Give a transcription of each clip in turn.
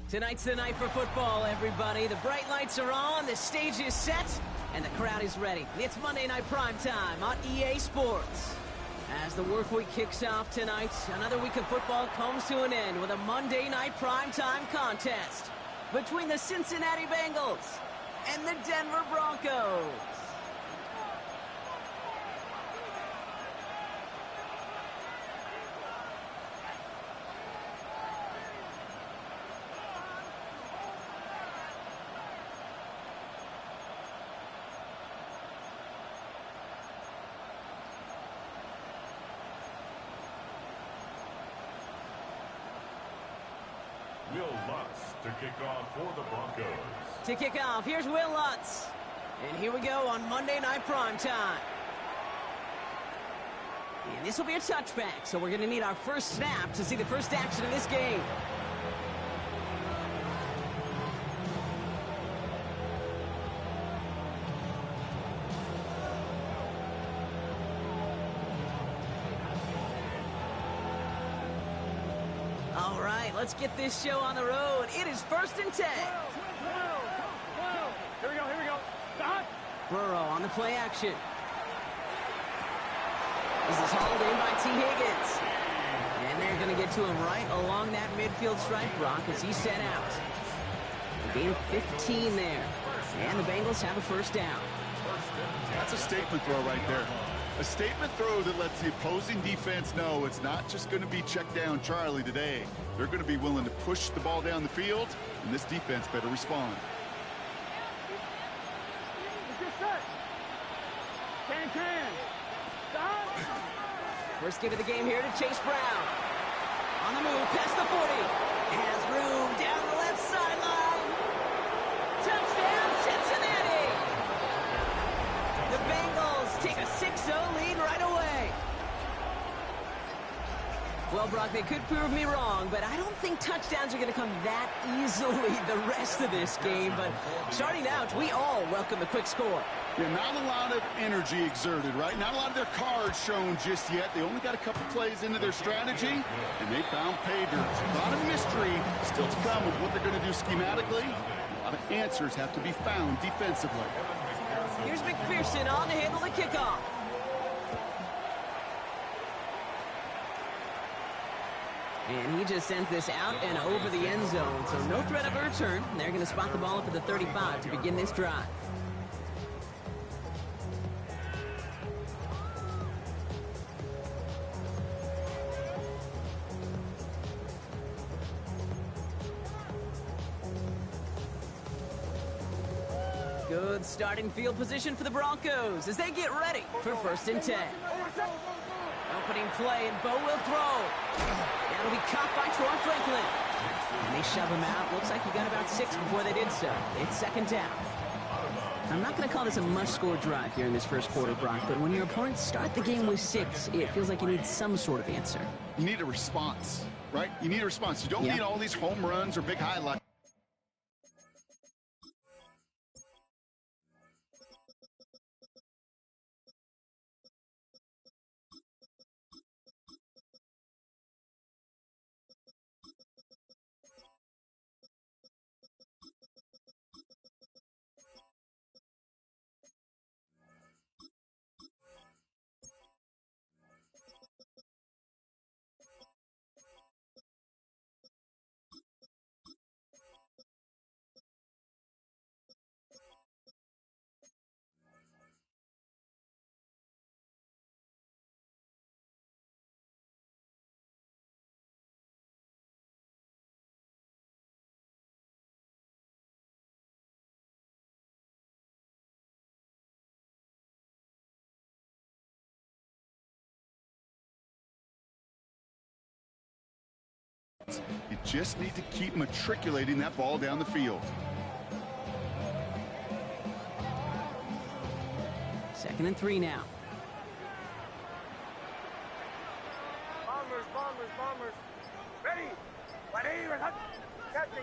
Tonight's the night for football, everybody. The bright lights are on, the stage is set, and the crowd is ready. It's Monday Night Primetime on EA Sports. As the work week kicks off tonight, another week of football comes to an end with a Monday Night Primetime contest between the Cincinnati Bengals and the Denver Broncos. Will Lutz to kick off for the Broncos. To kick off, here's Will Lutz. And here we go on Monday Night Primetime. And this will be a touchback, so we're going to need our first snap to see the first action of this game. All right, let's get this show on the road. It is 1st and 10. Here we go. Stop. Burrow on the play action. This is hauled in by T. Higgins. And they're going to get to him right along that midfield stripe, Brock, as he set out. Gain of 15 there. And the Bengals have a first down. That's a statement throw right there. A statement throw that lets the opposing defense know it's not just going to be check down Charlie today. They're going to be willing to push the ball down the field, and this defense better respond. Can. Stop. First give of the game here to Chase Brown. On the move, past the 40. Has room down the left sideline. Touchdown, Cincinnati! The Bengals take a 6-0 lead right away. Well, Brock, they could prove me wrong, but I don't think touchdowns are going to come that easily the rest of this game. But starting out, we all welcome the quick score. Yeah, not a lot of energy exerted, right? Not a lot of their cards shown just yet. They only got a couple plays into their strategy, and they found pay dirt. A lot of mystery still to come with what they're going to do schematically. A lot of answers have to be found defensively. Here's McPherson on to handle the kickoff. And he just sends this out and over the end zone, so no threat of a return. They're going to spot the ball up at the 35 to begin this drive. Good starting field position for the Broncos as they get ready for 1st and 10. Opening play, and Bo will throw. That'll be caught by Troy Franklin. And they shove him out. Looks like he got about 6 before they did so. It's 2nd down. I'm not going to call this a must-score drive here in this first quarter, Brock, but when your opponents start the game with 6, it feels like you need some sort of answer. You need a response, right? You need a response. You don't need all these home runs or big highlights. You just need to keep matriculating that ball down the field. 2nd and 3 now. Bombers. Ready.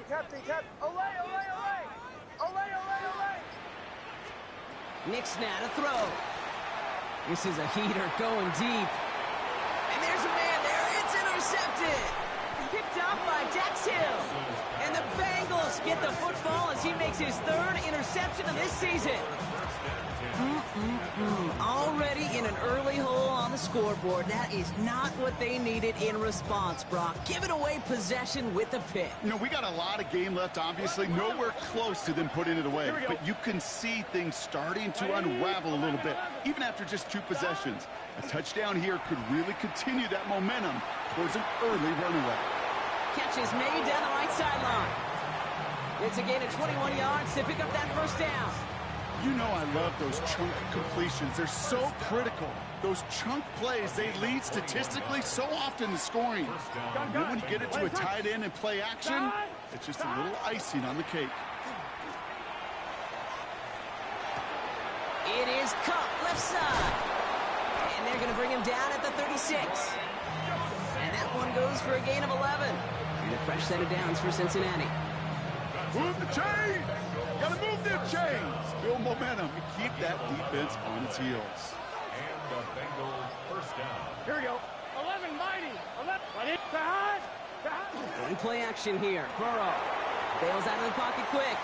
Captain. Olay. Nick Snat, a throw. This is a heater going deep. And there's a man there. It's intercepted. picked up by Dax Hill. And the Bengals get the football as he makes his third interception of this season. Already in an early hole on the scoreboard. That is not what they needed in response, Brock. Giving away possession with the pick. You know, we got a lot of game left, obviously. Nowhere close to them putting it away. But you can see things starting to unravel a little bit, even after just 2 possessions. A touchdown here could really continue that momentum towards an early runaway. Catch is made down the right sideline. It's a gain of 21 yards to pick up that first down. You know I love those chunk completions. They're so critical. Those chunk plays, they lead statistically so often to scoring. And then when you get it to a tight end and play action, it's just a little icing on the cake. It is Cup left side. And they're going to bring him down at the 36. And that one goes for a gain of 11. And a fresh set of downs for Cincinnati. Move the chains! Gotta move them chains! Build momentum and keep that defense on its heels. And the Bengals first down. Here we go. 11 mighty. 11. Going play action here. Burrow bails out of the pocket quick.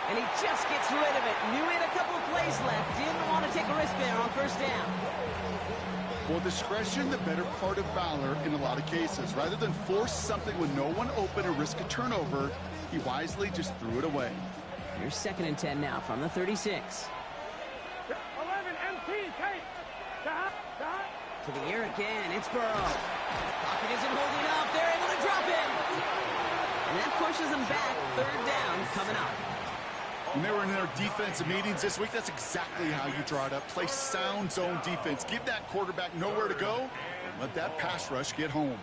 And he just gets rid of it. Knew he had a couple of plays left. Didn't want to take a risk there on first down. Well, discretion, the better part of valor in a lot of cases. Rather than force something with no one open or risk a turnover, he wisely just threw it away. Here's 2nd and 10 now from the 36. 11 MT. Kate. To the air again. It's Burrow. Pocket isn't holding up. They're able to drop him. And that pushes them back. 3rd down coming up. When they were in their defensive meetings this week, that's exactly how you draw it up. Play sound zone defense. Give that quarterback nowhere to go, and let that pass rush get home.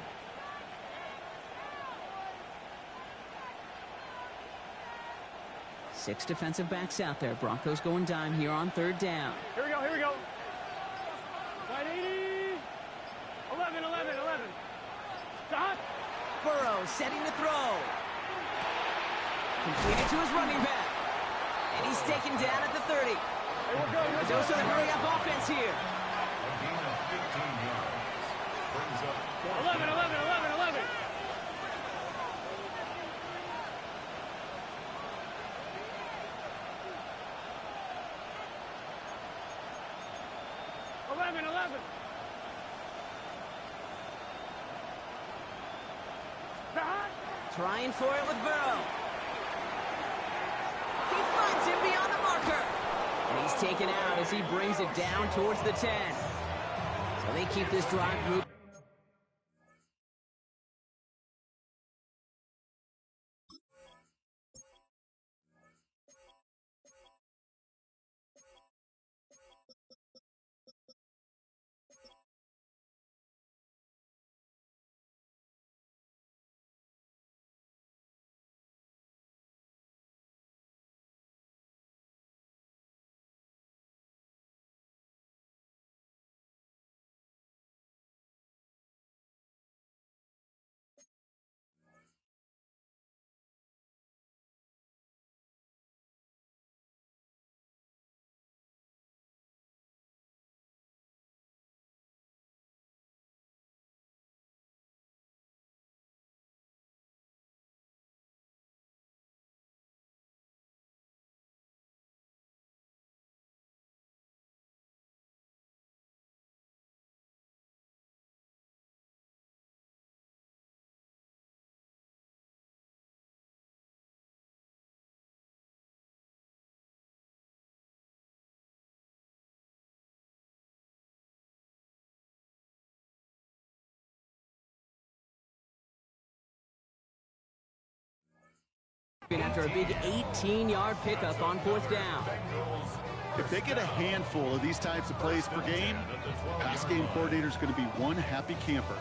Six defensive backs out there. Broncos going dime here on 3rd down. Here we go. Here we go. 180. 11. Stop. Burrow setting to throw. Completed to his running back. And he's taken down at the 30. Hey, we're good. The dose of the hurry-up offense here. A gain of 15 yards. Brings up 11. 11. Trying for it with Burrow. He finds him beyond the marker. And he's taken out as he brings it down towards the 10. So they keep this drive moving. After a big 18-yard pickup on 4th down. If they get a handful of these types of plays per game, the pass game coordinator is going to be one happy camper.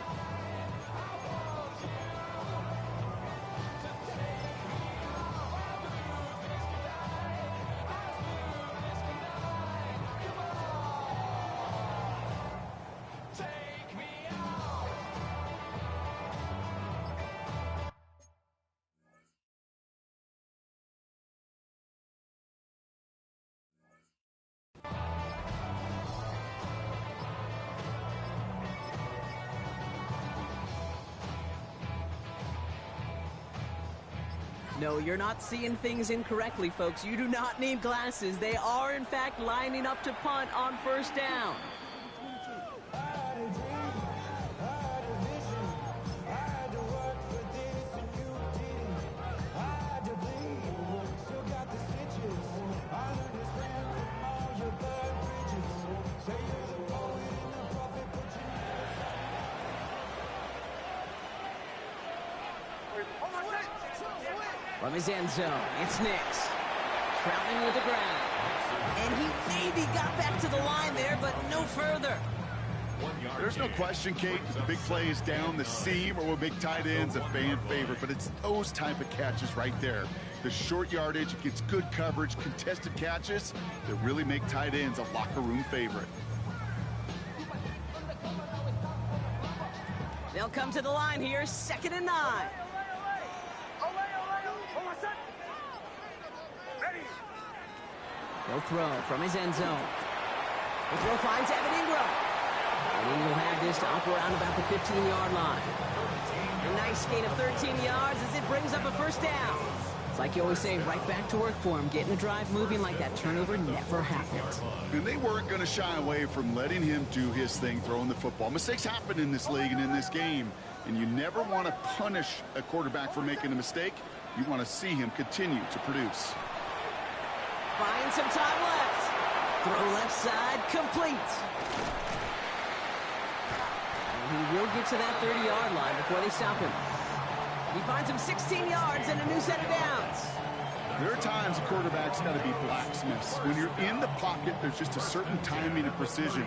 No, you're not seeing things incorrectly, folks. You do not need glasses. They are, in fact, lining up to punt on first down. From his end zone, it's Nix. Traveling with the ground. And he maybe got back to the line there, but no further. There's no question, Kate, that the big play is down the seam or will make tight ends a fan favorite, but it's those type of catches right there. The short yardage gets good coverage, contested catches that really make tight ends a locker room favorite. They'll come to the line here, 2nd and 9. He'll throw from his end zone. The throw finds Evan Ingram. And he will have this to up around about the 15-yard line. A nice gain of 13 yards as it brings up a first down. It's like you always say, right back to work for him. Getting the drive moving like that turnover never happened. And they weren't going to shy away from letting him do his thing, throwing the football. Mistakes happen in this league and in this game. And you never want to punish a quarterback for making a mistake. You want to see him continue to produce. Finds some time left. Throw left side, complete. And he will get to that 30-yard line before they stop him. He finds him 16 yards and a new set of downs. There are times a quarterback's got to be blacksmiths. When you're in the pocket, there's just a certain timing and precision.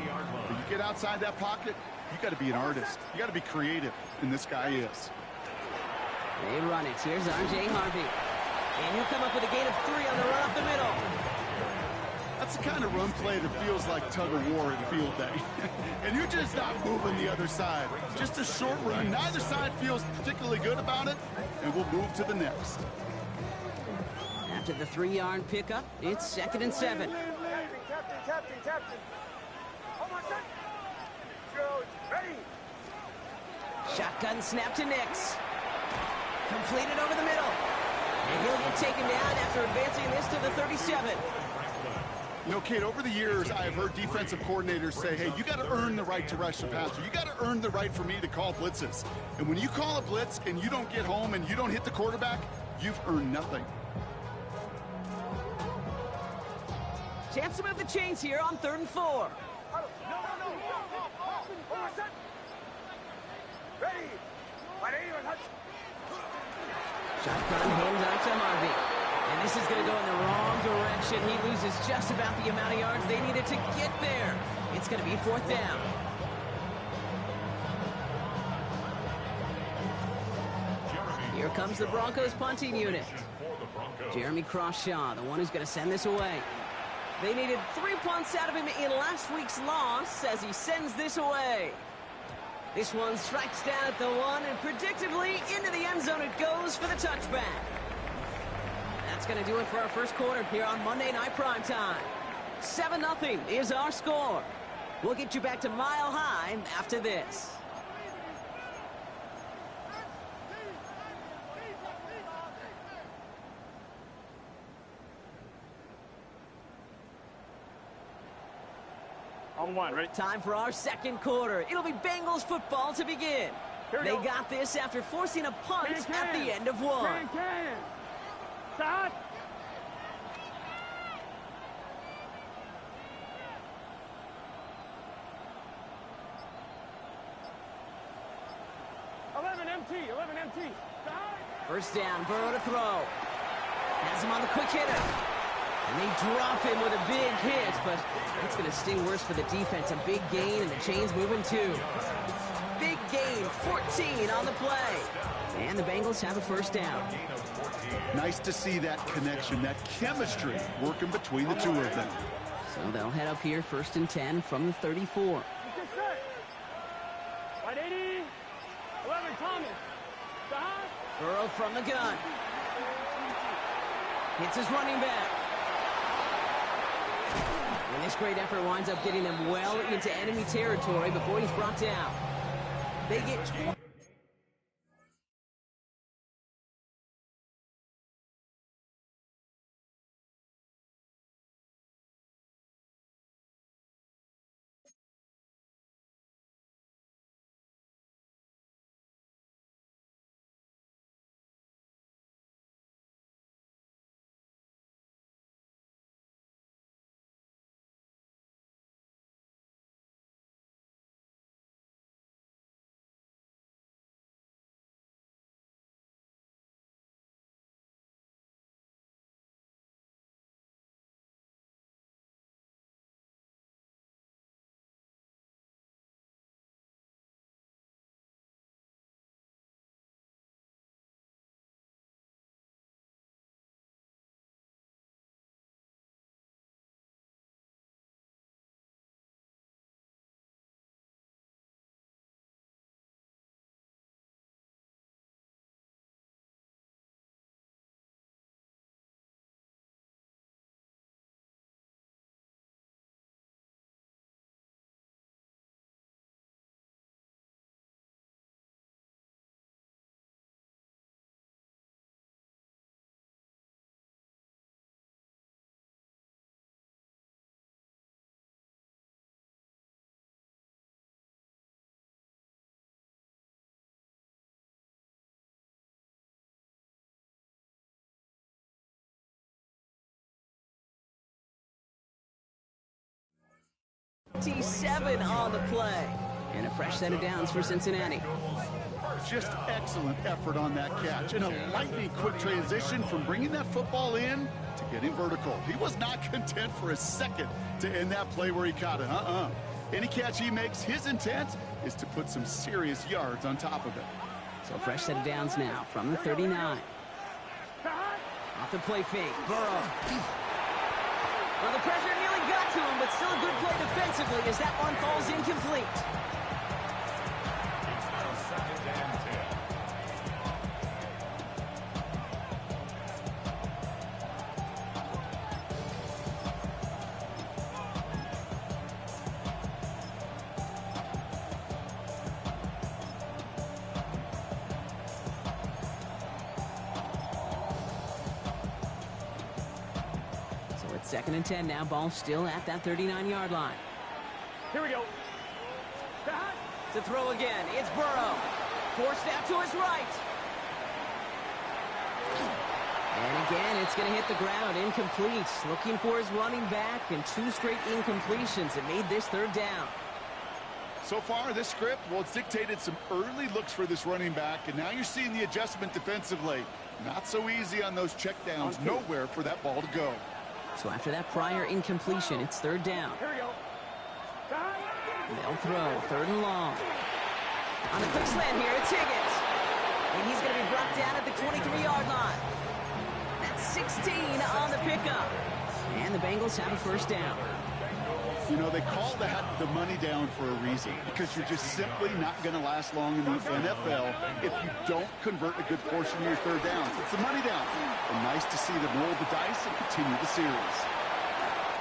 But you get outside that pocket, you got to be an artist. You got to be creative, and this guy is. They run it. Here's R.J. Harvey. And he'll come up with a gain of 3 on the run up the middle. That's the kind of run play that feels like tug-of-war at field day. And you're just not moving the other side. Just a short run. Neither side feels particularly good about it, and we'll move to the next. After the 3-yard pickup, it's 2nd and 7. Captain. Hold on, set. Goes. Ready. Shotgun snap to Nix. Completed over the middle. And he'll get taken down after advancing this to the 37. You know, Kate, over the years, I've heard defensive coordinators say, hey, you got to earn the right to rush the passer. You got to earn the right for me to call blitzes. And when you call a blitz and you don't get home and you don't hit the quarterback, you've earned nothing. Chance to move the chains here on 3rd and 4. No. Hold on, set. Ready. Shotgun hands out to Harvey. And this is going to go in the wrong direction. He loses just about the amount of yards they needed to get there. It's going to be 4th down. Here comes the Broncos punting unit. Jeremy Crawshaw, the one who's going to send this away. They needed 3 punts out of him in last week's loss as he sends this away. This one strikes down at the 1, and predictably into the end zone it goes for the touchback. That's going to do it for our first quarter here on Monday Night Primetime. 7-0 is our score. We'll get you back to Mile High after this. On 1, ready? Time for our second quarter. It'll be Bengals football to begin. They got this after forcing a punt at the end of 1. Can. Start. Eleven empty. Start. First down, Burrow to throw. Has him on the quick hitter. And they drop him with a big hit, but that's going to sting worse for the defense. A big gain, and the chain's moving too. Big gain, 14 on the play. And the Bengals have a first down. Nice to see that connection, that chemistry working between the two of them. So they'll head up here, 1st and 10 from the 34. Right 80. 11, Thomas. Start. Burrow from the gun. Hits his running back. And this great effort winds up getting them well into enemy territory before he's brought down. They get 27 on the play. And a fresh set of downs for Cincinnati. Just excellent effort on that catch. And a lightning quick transition from bringing that football in to getting vertical. He was not content for a second to end that play where he caught it. Any catch he makes, his intent is to put some serious yards on top of it. So a fresh set of downs now from the 39. Off the play fake, Burrow. Well, the pressure nearly got to him, but still a good play defensively as that one falls incomplete. It's now 2nd and 10. So it's 2nd and 10 now. Ball still at that 39-yard line. Here we go. To throw again, it's Burrow. Forced out to his right. And again, it's going to hit the ground, incomplete. Looking for his running back, and 2 straight incompletions. It made this 3rd down. So far, this script, well, it's dictated some early looks for this running back, and now you're seeing the adjustment defensively. Not so easy on those checkdowns. Nowhere for that ball to go. So after that prior incompletion, it's 3rd down. Here we go. They'll throw, 3rd and long. On the quick slant here, it's Higgins. And he's going to be brought down at the 23-yard line. That's 16 on the pickup. And the Bengals have a 1st down. You know, they call that the money down for a reason, because you're just simply not going to last long in the NFL if you don't convert a good portion of your 3rd downs. It's the money down. And nice to see them roll the dice and continue the series.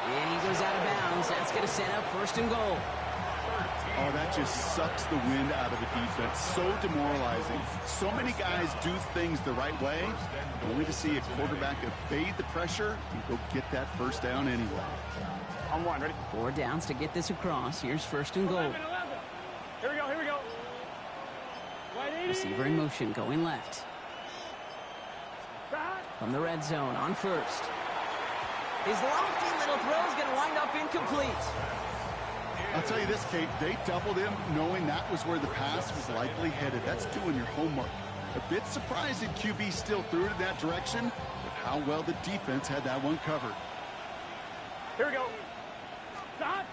And he goes out of bounds. That's going to set up 1st and goal. Oh, that just sucks the wind out of a defense. So demoralizing. So many guys do things the right way, only to see a quarterback evade the pressure and go get that 1st down anyway. On 1, ready? 4 downs to get this across. Here's 1st and goal. 11. Here we go, here we go. Receiver in motion, going left. From the red zone, on 1st. His lofty little throw is going to wind up incomplete. I'll tell you this, Kate, they doubled him knowing that was where the pass was likely headed. That's doing your homework. A bit surprising QB still threw it in that direction, but how well the defense had that one covered. Here we go. Stop.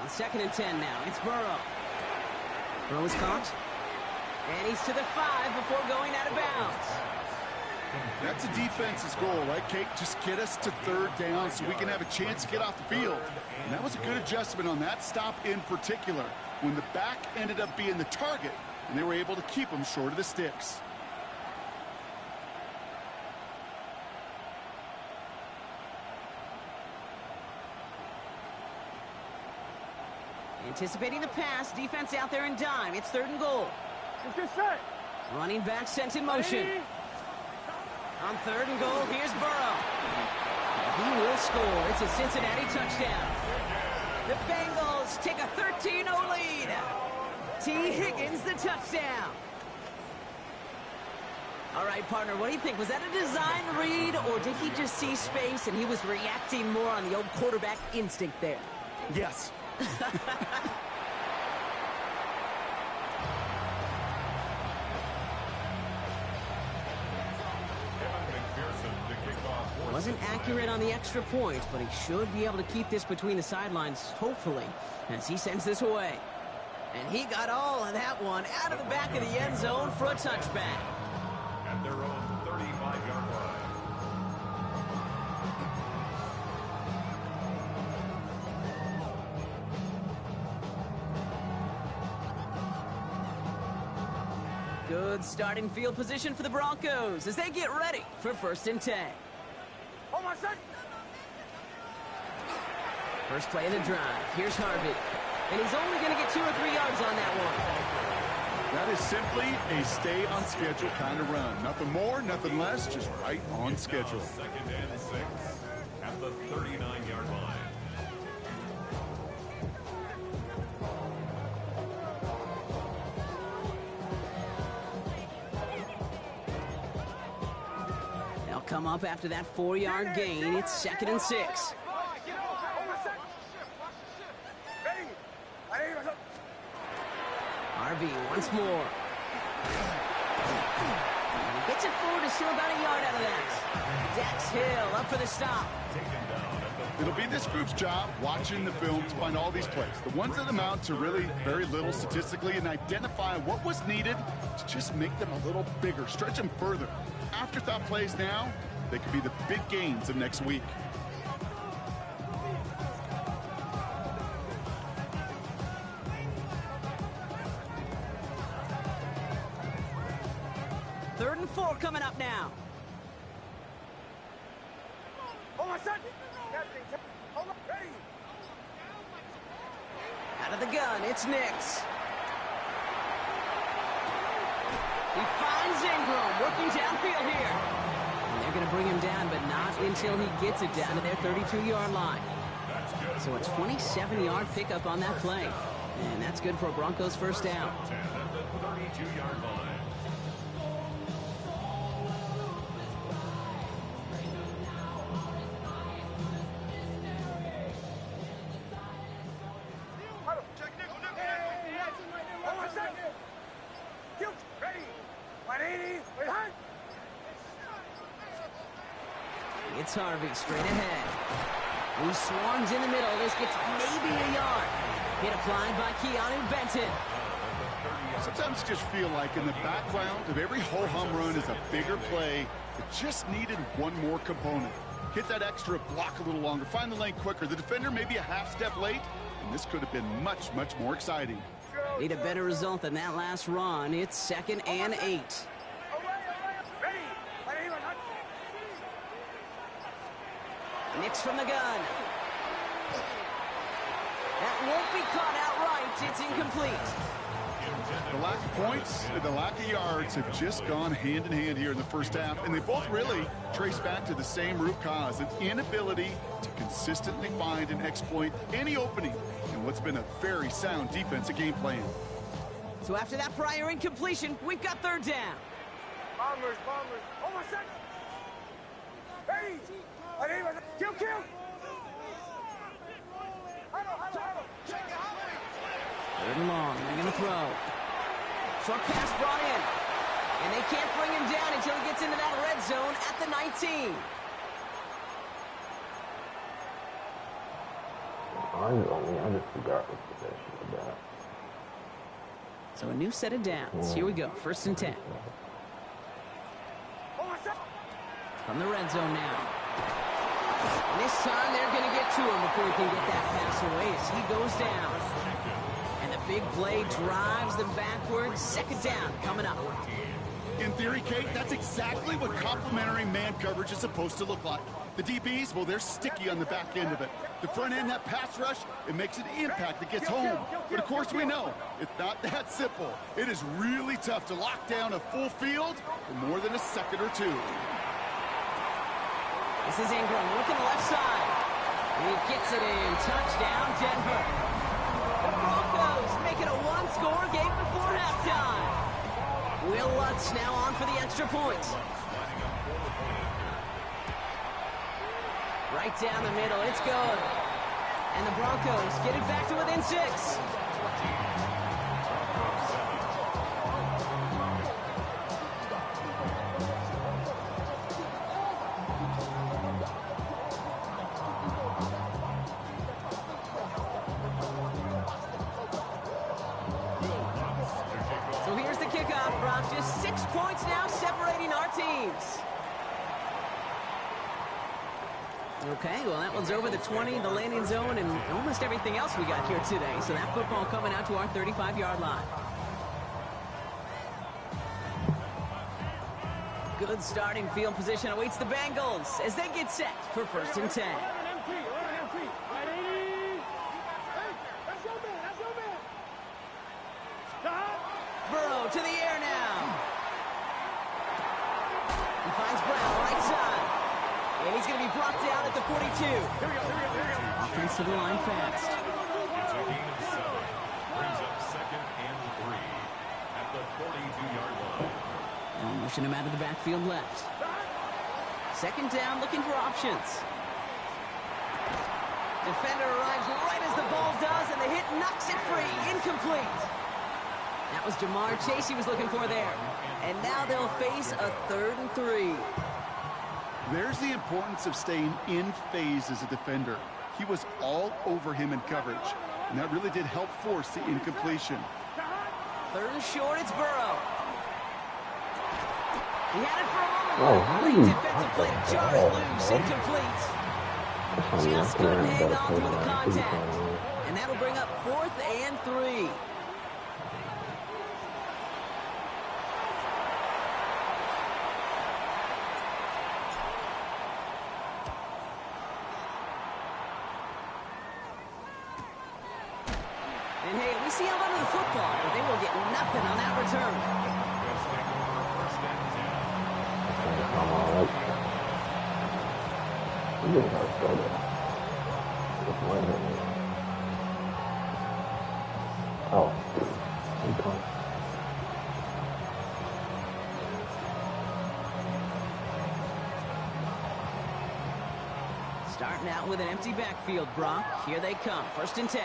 On 2nd and 10 now, it's Burrow. Burrow is caught. And he's to the 5 before going out of bounds. That's a defense's goal, right, Kate? Just get us to 3rd down so we can have a chance to get off the field. And that was a good adjustment on that stop in particular, when the back ended up being the target, and they were able to keep him short of the sticks. Anticipating the pass, defense out there in dime. It's 3rd and goal. Let's get set. Running back sent in motion. Ready? On 3rd and goal, here's Burrow. He will score. It's a Cincinnati touchdown. The Bengals take a 13-0 lead. T. Higgins, the touchdown. All right, partner, what do you think? Was that a design read, or did he just see space and he was reacting more on the old quarterback instinct there? Yes. Wasn't accurate on the extra point, but he should be able to keep this between the sidelines, hopefully, as he sends this away. And he got all of that one out of the back of the end zone for a touchback. At their own 35-yard line. Good starting field position for the Broncos as they get ready for 1st and 10. Hold on a sec. First play of the drive. Here's Harvey. And he's only going to get 2 or 3 yards on that one. That is simply a stay on schedule kind of run. Nothing more, nothing less, just right on schedule. 2nd and 6 at the 39-yard line. They'll come up after that 4-yard gain. It's 2nd and 6. Get off. Hold on a sec. Ready? Harvey once more. And he gets it forward to still about a yard out of that. Dax Hill up for the stop. It'll be this group's job watching the film to find all these plays, the ones that amount to really very little statistically, and identify what was needed to just make them a little bigger, stretch them further. Afterthought plays now, they could be the big gains of next week. Third and 4 coming up now. Hold on, son. Hold on. Ready. Out of the gun, it's Nix. He finds Ingram working downfield here. And they're going to bring him down, but not until he gets it down to their 32-yard line. So a 27-yard pickup on that play. And that's good for a Broncos first down. 10 at the 32-yard line. It's Harvey straight ahead. He swarms in the middle. This gets maybe a yard. Hit applied by Keanu Benton. Sometimes you just feel like in the background of every ho-hum run is a bigger play that just needed one more component. Hit that extra block a little longer, find the lane quicker. The defender may be a half step late, and this could have been much, much more exciting. Need a better result than that last run. It's 2nd and 8. Nix from the gun. That won't be caught outright. It's incomplete. The lack of points and the lack of yards have just gone hand in hand here in the first half, and they both really trace back to the same root cause, an inability to consistently find and exploit any opening in what's been a very sound defensive game plan. So after that prior incompletion, we've got third down. Bombers. Hold on, son. Hey. Kill. Third and long. They're going to throw. Short pass brought in. And they can't bring him down until he gets into that red zone at the 19. I just forgot what possession was about. So a new set of downs. Here we go. 1st and 10. From the red zone now. And this time they're going to get to him before he can get that pass away as he goes down. And the big play drives them backwards. 2nd down coming up. In theory, Kate, that's exactly what complementary man coverage is supposed to look like. The DBs, well, they're sticky on the back end of it. The front end, that pass rush, it makes an impact that gets home. But of course we know, it's not that simple. It is really tough to lock down a full field for more than a second or two. This is Ingram looking left side. He gets it in. Touchdown, Denver. The Broncos making a one-score game before halftime. Will Lutz now on for the extra point. Right down the middle. It's good. And the Broncos get it back to within 6. So here's the kickoff, Brock. Just 6 points now separating our teams. Okay, well, that one's over the 20, the landing zone, and almost everything else we got here today. So that football coming out to our 35-yard line. Good starting field position awaits the Bengals as they get set for 1st and 10. Burrow to the air now. He finds Brown right side. And he's going to be brought down at the 42. Here we go. Offense to the line fast. It's a gain of 7. Brings up 2nd and 3 at the 42-yard line. And motion him out of the backfield left. 2nd down, looking for options. Defender arrives right as the ball does, and the hit knocks it free. Incomplete. That was Jamar Chase he was looking for there. And now they'll face a 3rd and 3. There's the importance of staying in phase as a defender. He was all over him in coverage, and that really did help force the incompletion. 3rd and short, it's Burrow. He had it for a moment. Oh, how do you Defensive play to jar it loose, incomplete. Just couldn't hang on through the contact. And that'll bring up 4th and 3. And hey, we see how under the football, but they will get nothing on that return. Oh. Starting out with an empty backfield, Brock. Here they come. 1st and 10.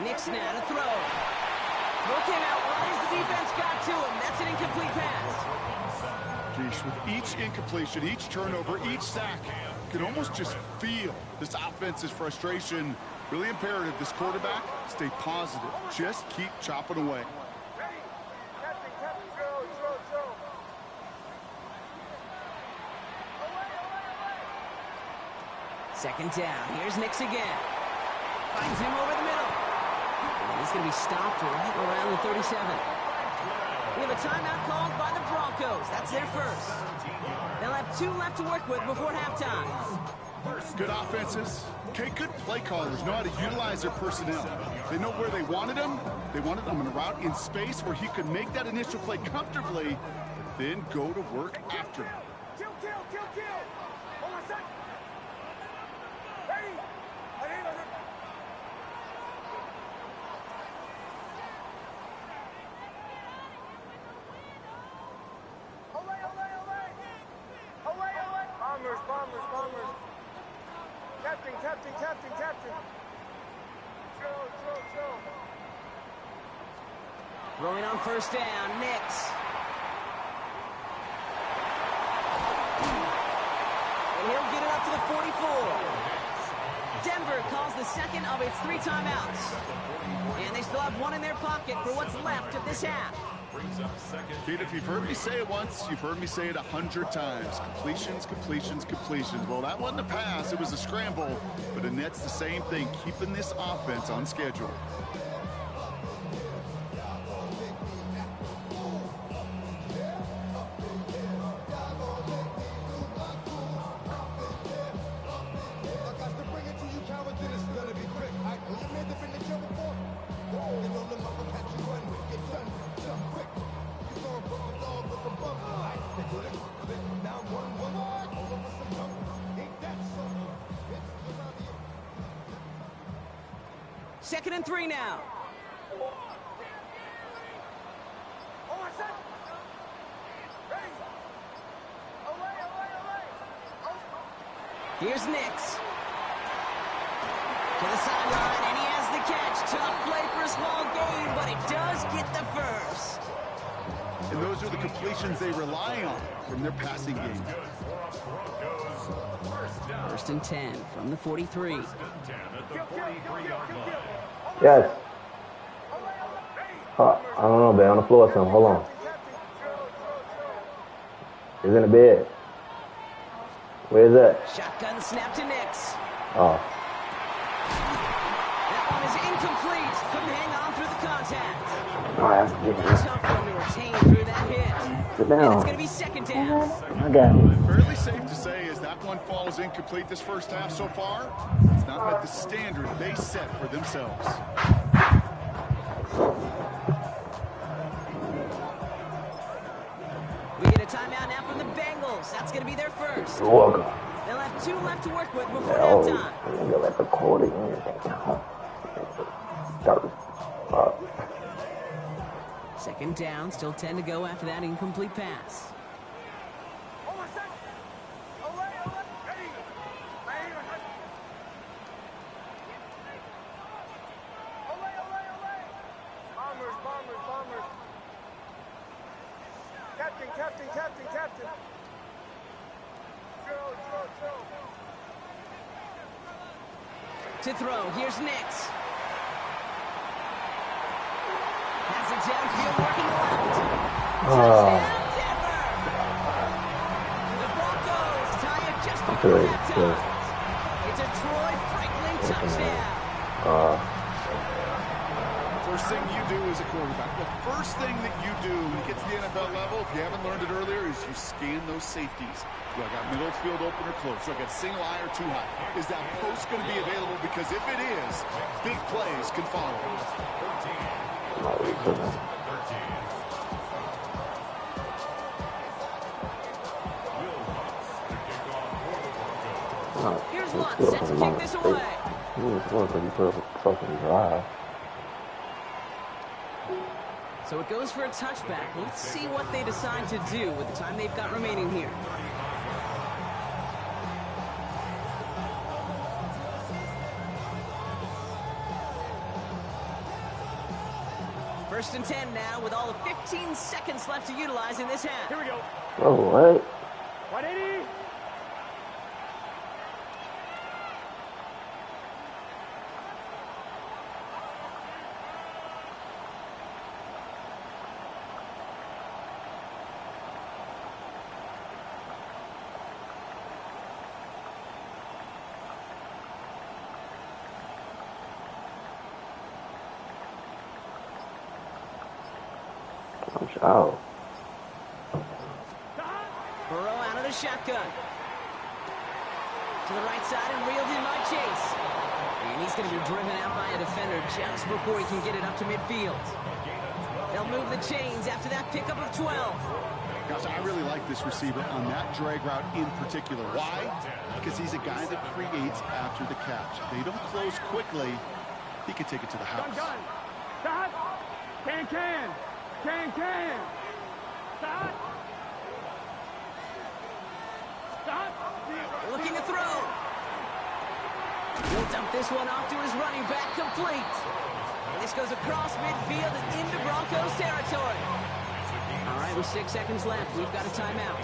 Nick's now to throw. Throw came out right as the defense got to him. That's an incomplete pass. Geesh, with each incompletion, each turnover, each sack, you can almost just feel this offense's frustration. Really imperative, this quarterback, stay positive. Just keep chopping away. Second down. Here's Nix again. Finds him over the middle. And he's going to be stopped right around the 37. We have a timeout called by the Broncos. That's their first. They'll have 2 left to work with before halftime. Good offenses. Okay, good play callers know how to utilize their personnel. They know where they wanted him. They wanted him in a route in space where he could make that initial play comfortably, but then go to work after. Kill! Hold on a sec. Ready? Bombers. Captain. Chill. Throwing on 1st down, Nix. And he'll get it up to the 44. Denver calls the second of its 3 timeouts. And they still have 1 in their pocket for what's left of this half. Kid, if you've heard me say it once, you've heard me say it 100 times. Completions. Well, that wasn't a pass, it was a scramble. But Annette's the same thing, keeping this offense on schedule. Second and 3 now. Here's Nix. To the sideline, and he has the catch. Tough play for a small gain, but it does get the first. And those are the completions they rely on from their passing game. 1st and 10 from the 43. Yes. I don't know, man. On the floor or something. Hold on. He's in the bed. Where is that? Shotgun snap to Nix. Oh. That one is incomplete. Couldn't hang on through the contact. Oh, that's good. Tough one to retain through that hit. Sit And down. it's going to be 2nd down. I got it. Fairly safe to say as that one falls incomplete this first half so far, it's not met the standard they set for themselves. We get a timeout now from the Bengals. That's going to be their first. You're welcome. They'll have 2 left to work with before Oh, halftime. I'm gonna let the quarter in. Start. Second down, still 10 to go after that incomplete pass. Hold on, set. Away, away. Ready. Ready. Away, away, away. Bombers, bombers, bombers. Captain, captain, captain, captain. Throw. To throw, here's Nix. Pass it downfield, working left. Touchdown, Denver! The Broncos tie it just before halftime. It's a Troy Franklin touchdown. First thing you do as a quarterback, the first thing that you do when you get to the NFL level, if you haven't learned it earlier, is you scan those safeties. Do I got middle field open or close? Do I got single high or too high? Is that post going to be available? Because if it is, big plays can follow. Here's Lutz set to kick this away. He was working, he put up a fucking drive. So it goes for a touchback. Let's see what they decide to do with the time they've got remaining here. First and 10 now with all of 15 seconds left to utilize in this half. Here we go. Oh, what? 180. Oh. Burrow out of the shotgun. To the right side and reeled in by Chase. And he's going to be driven out by a defender just before he can get it up to midfield. They'll move the chains after that pickup of 12. Gosh, I really like this receiver on that drag route in particular. Why? Because he's a guy that creates after the catch. They don't close quickly. He can take it to the house. Gun. Stop. Can. Stop. Looking to throw. He'll dump this one off to his running back, complete. And this goes across midfield and into Broncos territory. All right, with 6 seconds left, we've got a timeout.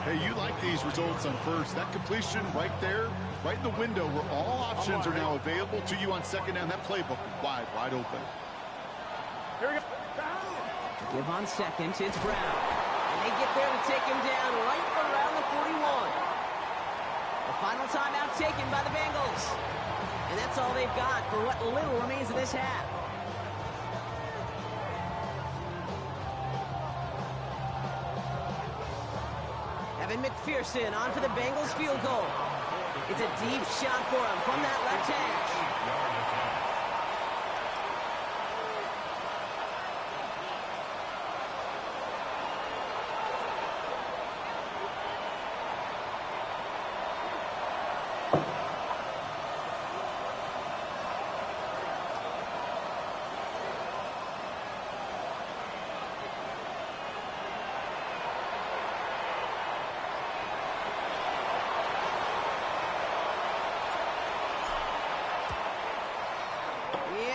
Hey, you like these results on first. That completion right there, right in the window where all options are now available to you on second down. That playbook wide open. Here we go. Give on second, it's Brown. And they get there to take him down right around the 41. The final timeout taken by the Bengals. And that's all they've got for what little remains of this half. Evan McPherson on for the Bengals field goal. It's a deep shot for him from that left hash.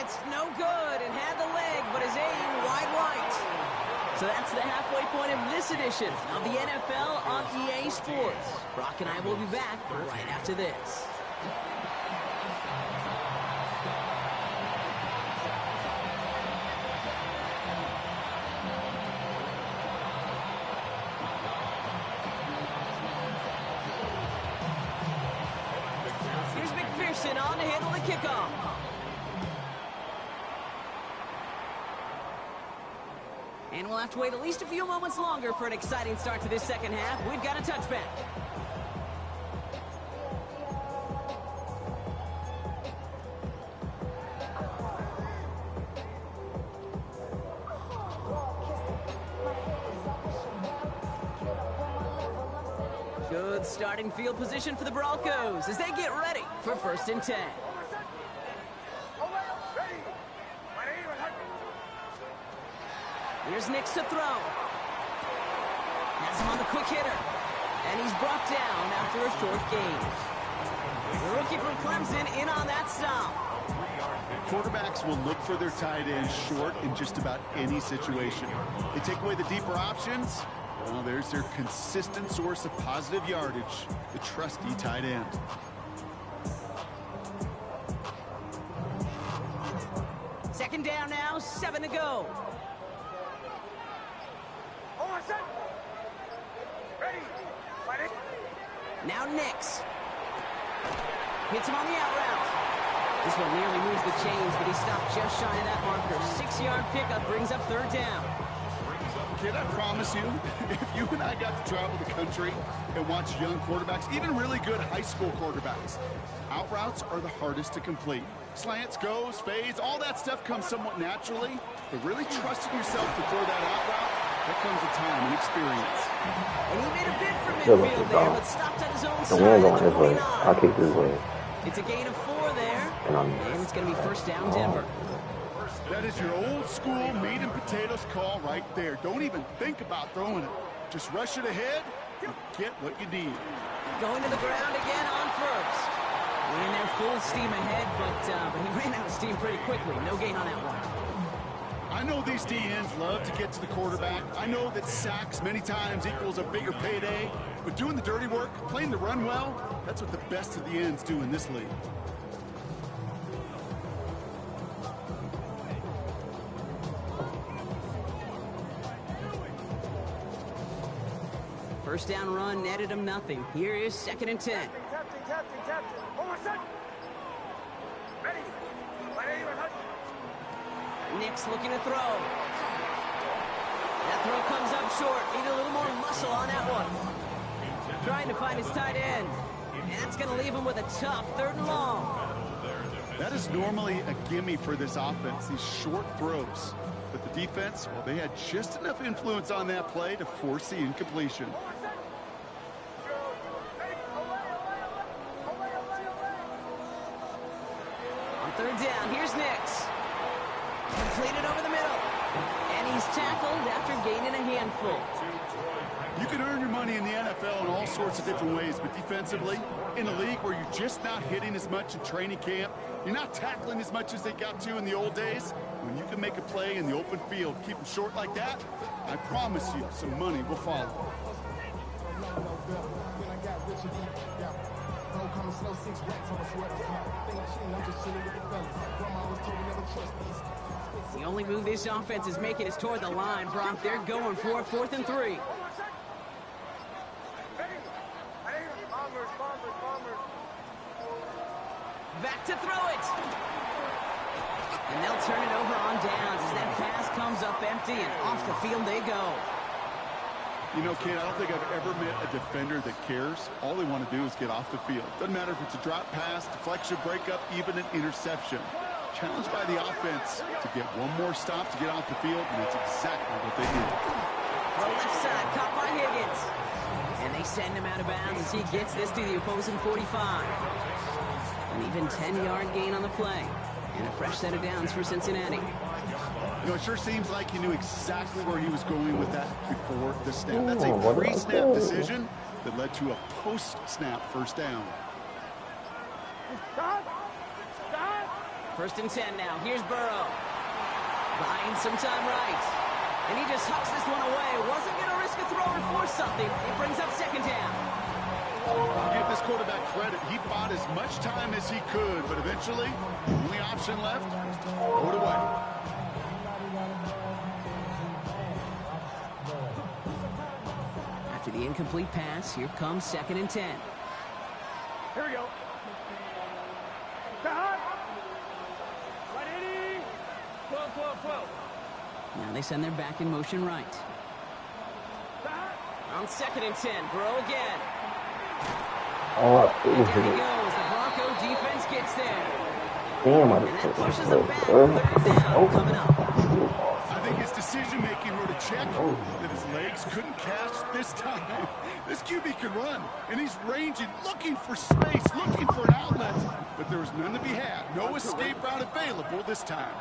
It's no good and had the leg, but his aim wide right. So that's the halfway point of this edition of the NFL on EA Sports. Brock and I will be back right after this. Here's McPherson on to handle the kickoff. And we'll have to wait at least a few moments longer for an exciting start to this second half. We've got a touchback. Good starting field position for the Broncos as they get ready for first and 10. Ready. Here's Nix to throw. Has him on the quick hitter. And he's brought down after a short gain. The rookie from Clemson in on that stop. Quarterbacks will look for their tight end short in just about any situation. They take away the deeper options. Well, there's their consistent source of positive yardage, the trusty tight end. Second down now, 7 to go. Hold on, set. Ready. Fight it. Now Nix. Hits him on the out route. This one nearly moves the chains, but he stopped just shy of that marker. 6-yard pickup brings up third down. Kid, I promise you, if you and I got to travel the country and watch young quarterbacks, even really good high school quarterbacks, out routes are the hardest to complete. Slants, goes, fades, all that stuff comes somewhat naturally, but really trusting yourself to throw that out route, that comes with time and experience. And he made a bid for Still midfield looking there, foul. but stopped on his own The side wind's at on the his way. 49. I'll kick this way. It's a gain of 4 there, And I'm and it's going to be first down Denver. That is your old school meat and potatoes call right there. Don't even think about throwing it. Just rush it ahead and get what you need. Going to the ground again on first. Went in there full steam ahead, but he ran out of steam pretty quickly. No gain on that one. I know these DNs love to get to the quarterback. I know that sacks many times equals a bigger payday, but doing the dirty work, playing the run well, that's what the best of the ends do in this league. First down run netted him nothing. Here is 2nd and 10. Captain. Hold on, set. Ready. Fight it, even touch. Nix looking to throw. That throw comes up short. Need a little more muscle on that one. Trying to find his tight end. And that's going to leave him with a tough 3rd and long. That is normally a gimme for this offense, these short throws. But the defense, well, they had just enough influence on that play to force the incompletion. On 3rd down, here's Nix. Completed over the middle. And he's tackled after gaining a handful. You can earn your money in the NFL in all sorts of different ways, but defensively, in a league where you're just not hitting as much in training camp, you're not tackling as much as they got to in the old days, when you can make a play in the open field, keep them short like that, I promise you some money will follow. The only move this offense is making is toward the line, Brock. They're going for it, 4th and 3. Ready. Fight it, bombers. Back to throw it. And they'll turn it over on downs as that pass comes up empty, and off the field they go. You know, kid, I don't think I've ever met a defender that cares. All they want to do is get off the field. Doesn't matter if it's a drop pass, deflection, breakup, even an interception. Challenged by the offense to get one more stop to get off the field, and that's exactly what they did. Throw left side, caught by Higgins. And they send him out of bounds as he gets this to the opposing 45. An even 10-yard gain on the play. And a fresh set of downs for Cincinnati. You know, it sure seems like he knew exactly where he was going with that before the snap. That's a pre-snap decision that led to a post-snap first down. Stop. 1st and 10 now. Here's Burrow. Buying some time right. And he just hucks this one away. Wasn't going to risk a throw or force something. It brings up 2nd down. I'll give this quarterback credit. He bought as much time as he could, but eventually, the only option left was to throw it away. After the incomplete pass, here comes 2nd and 10. Here we go. Stop. Ready. 12. Now they send their back in motion right. On 2nd and 10, Burrow again. Oh, Down he goes. The Bronco defense gets there. damn, I And just that put pushes this them back. 3rd down coming up. I think his decision-making wrote a check that his legs couldn't catch this time. This QB can run, and he's ranging, looking for space, looking for an outlet. But there was none to be had. No escape route available this time.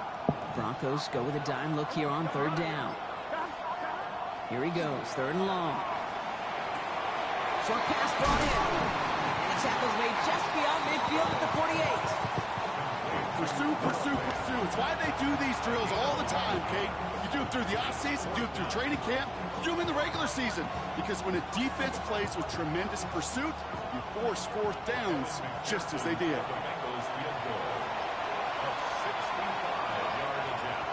Broncos go with a dime look here on 3rd down. Here he goes, 3rd and long. Short pass brought in. And the tackle's made just beyond midfield at the 48. Pursue, pursue, pursue. It's why they do these drills all the time, Kate. You do them through the offseason, you do them through training camp, you do them in the regular season. Because when a defense plays with tremendous pursuit, you force 4th downs just as they did. The Bengals field goal. A 65-yard attempt.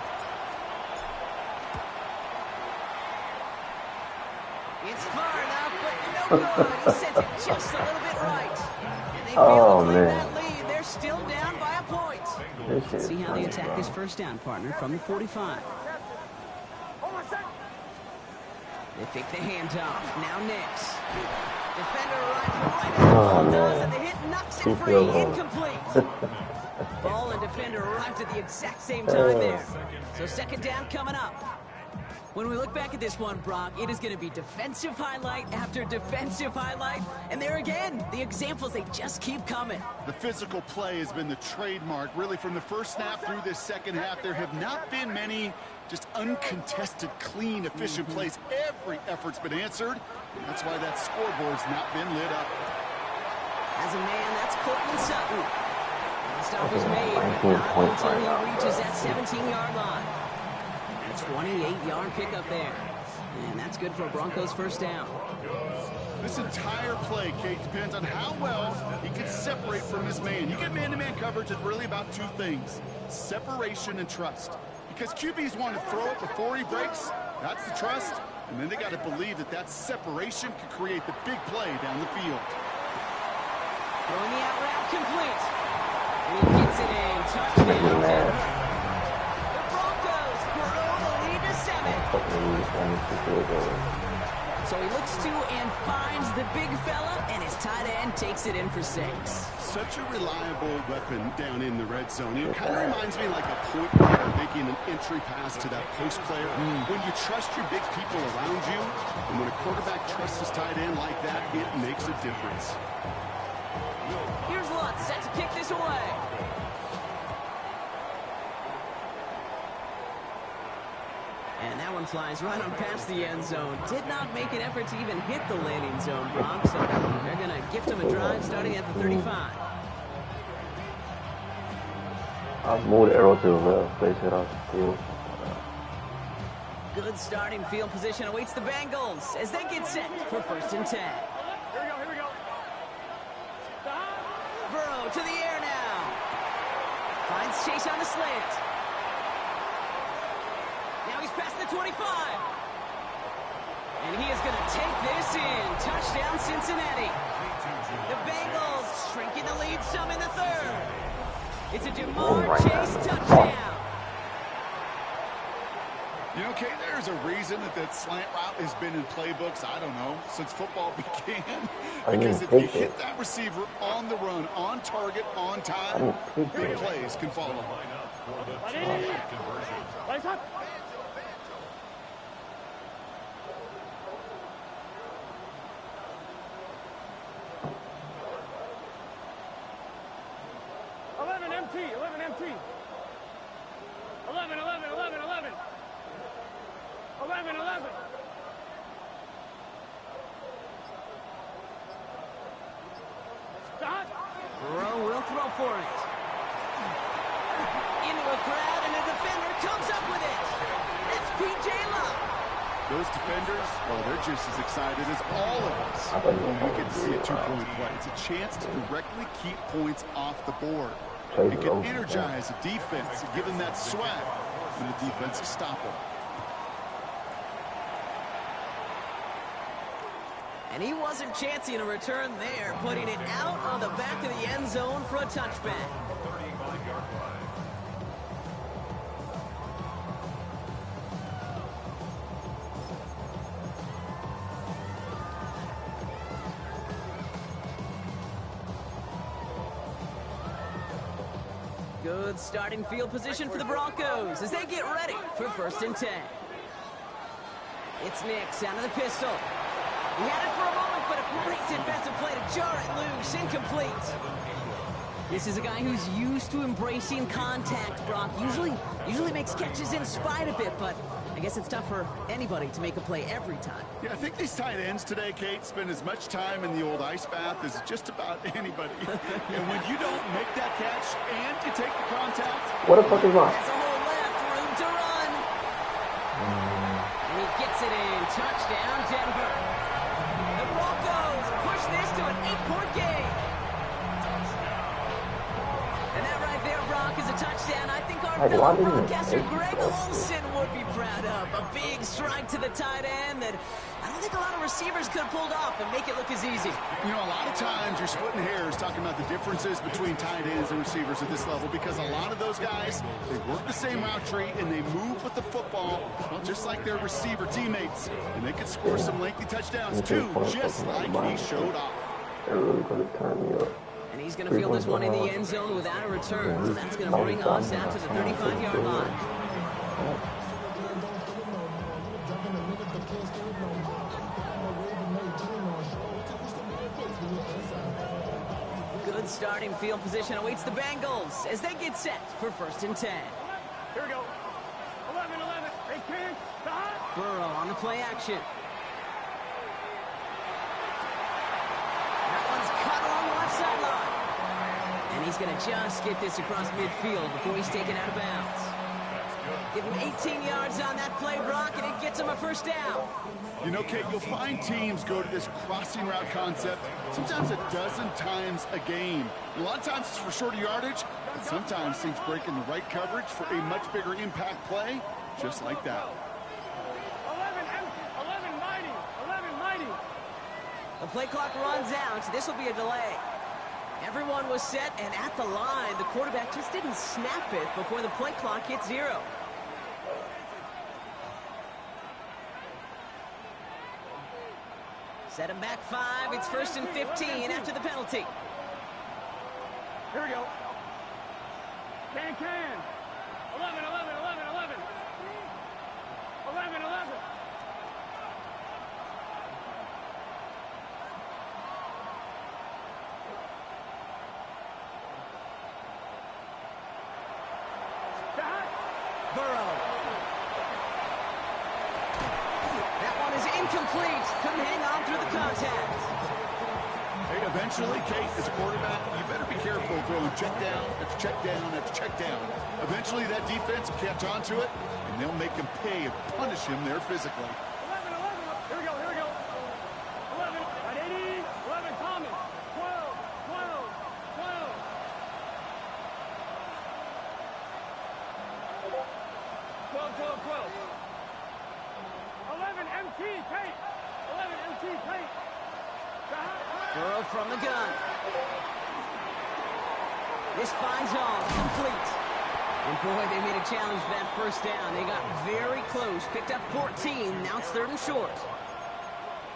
It's far enough, but no good. He sent it just a little bit right. And they fail to claim that lead. They're still down by a point. Let's see how they attack this 1st down, partner, from the 45. They fake the handoff. Now Nix. Defender runs right as the ball does, and the hit knocks it free. Incomplete. Ball and defender arrived at the exact same time there. So 2nd down coming up. When we look back at this one, Brock, it is going to be defensive highlight after defensive highlight. And there again, the examples, they just keep coming. The physical play has been the trademark. Really, from the first snap through this 2nd half, there have not been many just uncontested, clean, efficient plays. Every effort's been answered. That's why that scoreboard's not been lit up. As a man, that's Courtland Sutton. And the stop was made, but not until he reaches that 17-yard line. 28-yard pickup there. And that's good for a Broncos 1st down. This entire play, Kate, depends on how well he can separate from his man. You get man-to-man coverage, it's really about 2 things. Separation and trust. Because QBs want to throw it before he breaks. That's the trust. And then they got to believe that that separation can create the big play down the field. Throwing the out route complete. And he gets it in. Touchdown, Denver. So he looks to and finds the big fella, and his tight end takes it in for 6. Such a reliable weapon down in the red zone. It kind of reminds me like a point player making an entry pass to that post player. When you trust your big people around you, and when a quarterback trusts his tight end like that, it makes a difference. Here's Lutz set to kick this away. And that one flies right on past the end zone. Did not make an effort to even hit the landing zone, Brock. So they're going to gift him a drive starting at the 35. I'll move the arrow to the left, place it off the field. Good starting field position awaits the Bengals as they get set for 1st and 10. Here we go. Burrow to the air now. Finds Chase on the slant. Now he's past the 25. And he is going to take this in. Touchdown, Cincinnati. The Bengals shrinking the lead some in the 3rd. It's a Jamar Chase touchdown. You know, Kate, there's a reason that slant route has been in playbooks, I don't know, since football began. Because if you hit that receiver on the run, on target, on time, big plays can follow. Lights up. MT. 11. Stop. Burrow will throw for it. Into a crowd, and a defender comes up with it. That's P.J. Love. Those defenders, well, they're just as excited as all of us. You can see a 2-point play. It's a chance to directly keep points off the board. It can energize a defense and give them that swag when the defense is stopping. And he wasn't chancing a return there, putting it out on the back of the end zone for a touchback. Good starting field position for the Broncos as they get ready for 1st and 10. It's Nix out of the pistol. He had it for a moment, but a great defensive play to jar it loose, incomplete. This is a guy who's used to embracing contact, Brock. Usually makes catches in spite of it, but I guess it's tough for anybody to make a play every time. Yeah, I think these tight ends today, Kate, spend as much time in the old ice bath as just about anybody. And when you don't make that catch and you take the contact... What the fuck is that? Has a hole left, room to run. And he gets it in. Touchdown, Denver. The Broncos push this to an 8-point game. And that right there, Brock, is a touchdown. I think our fellow broadcaster Greg Olsen would be proud of. A big strike to the tight end that I don't think a lot of receivers could have pulled off and make it look as easy. You know, a lot of times you're splitting hairs talking about the differences between tight ends and receivers at this level because a lot of those guys, they work the same route tree and they move with the football, well, just like their receiver teammates. And they could score some lengthy touchdowns too, just like he showed off. They're really going to turn me up. And he's going to field this one in the end zone without a return. So that's going to bring us out to the 35-yard line. Good starting field position awaits the Bengals as they get set for 1st and 10. Here we go. 11-11. Hey, Ken. Burrow on the play action. That one's cut along the left sideline. And he's going to just get this across midfield before he's taken out of bounds. Give him 18 yards on that play, Brock, and it gets him a 1st down. You know, Kate, you'll find teams go to this crossing route concept sometimes a dozen times a game. A lot of times it's for shorter yardage, but sometimes things break in the right coverage for a much bigger impact play, just like that. 11 empty. 11 mighty. 11 mighty. The play clock runs out. This will be a delay. Everyone was set, and at the line, the quarterback just didn't snap it before the play clock hit 0. Set him back 5. It's 1st and 15 after the penalty. Here we go. Can. 11, 11, 11, 11. 11, 11. Burrow. That one is incomplete. Couldn't hang on through the contact. Hey, eventually, Kate, as a quarterback, you better be careful throwing check down after check down after check down. Eventually, that defense will catch on to it, and they'll make him pay and punish him there physically. 11, 11. Here we go. 11 at 80. 11 Thomas. 12, 12, 12. 12, 12, 12. 11 MT Tate. 11 MT Tate. Burrow from the gun. This finds all complete. And boy, they made a challenge for that 1st down. They got very close, picked up 14. Now it's 3rd and short.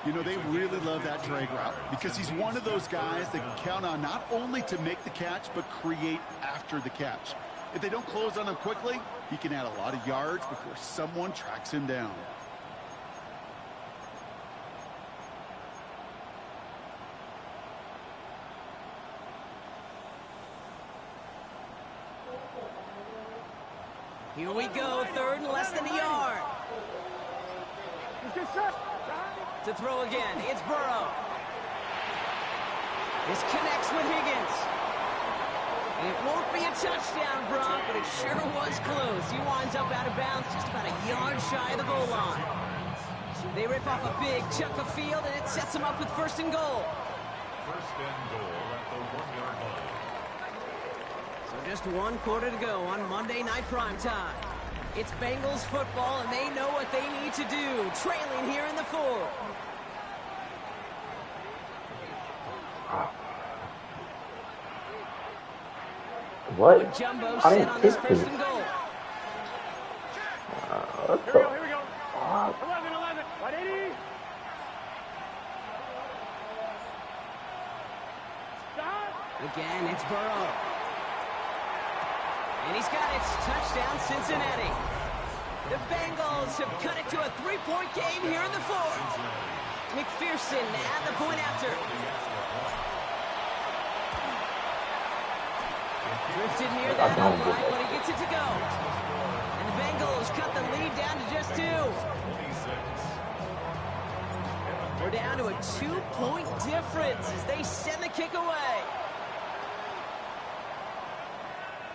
You know, they really love that drag route because he's one of those guys that can count on not only to make the catch, but create after the catch. If they don't close on him quickly, he can add a lot of yards before someone tracks him down. Here we go, 3rd and less than a yard. To throw again, it's Burrow. This connects with Higgins. It won't be a touchdown, Brock, but it sure was close. He winds up out of bounds just about a yard shy of the goal line. They rip off a big chunk of field, and it sets them up with 1st and goal. 1st and goal at the 1-yard line. So just 1 quarter to go on Monday Night Primetime. It's Bengals football, and they know what they need to do, trailing here in the 4th. What? Jumbo I set didn't on this kick 1st this. and goal. What the? Here we go. Fuck? 11, 11. 180. Again, it's Burrow. And he's got it. Touchdown, Cincinnati. The Bengals have cut it to a 3-point game here in the 4th. McPherson at the point after. Drifted near that upright, but he gets it to go. And the Bengals Bengals cut the lead down to just 2. 26. We're down to a 2-point difference as they send the kick away.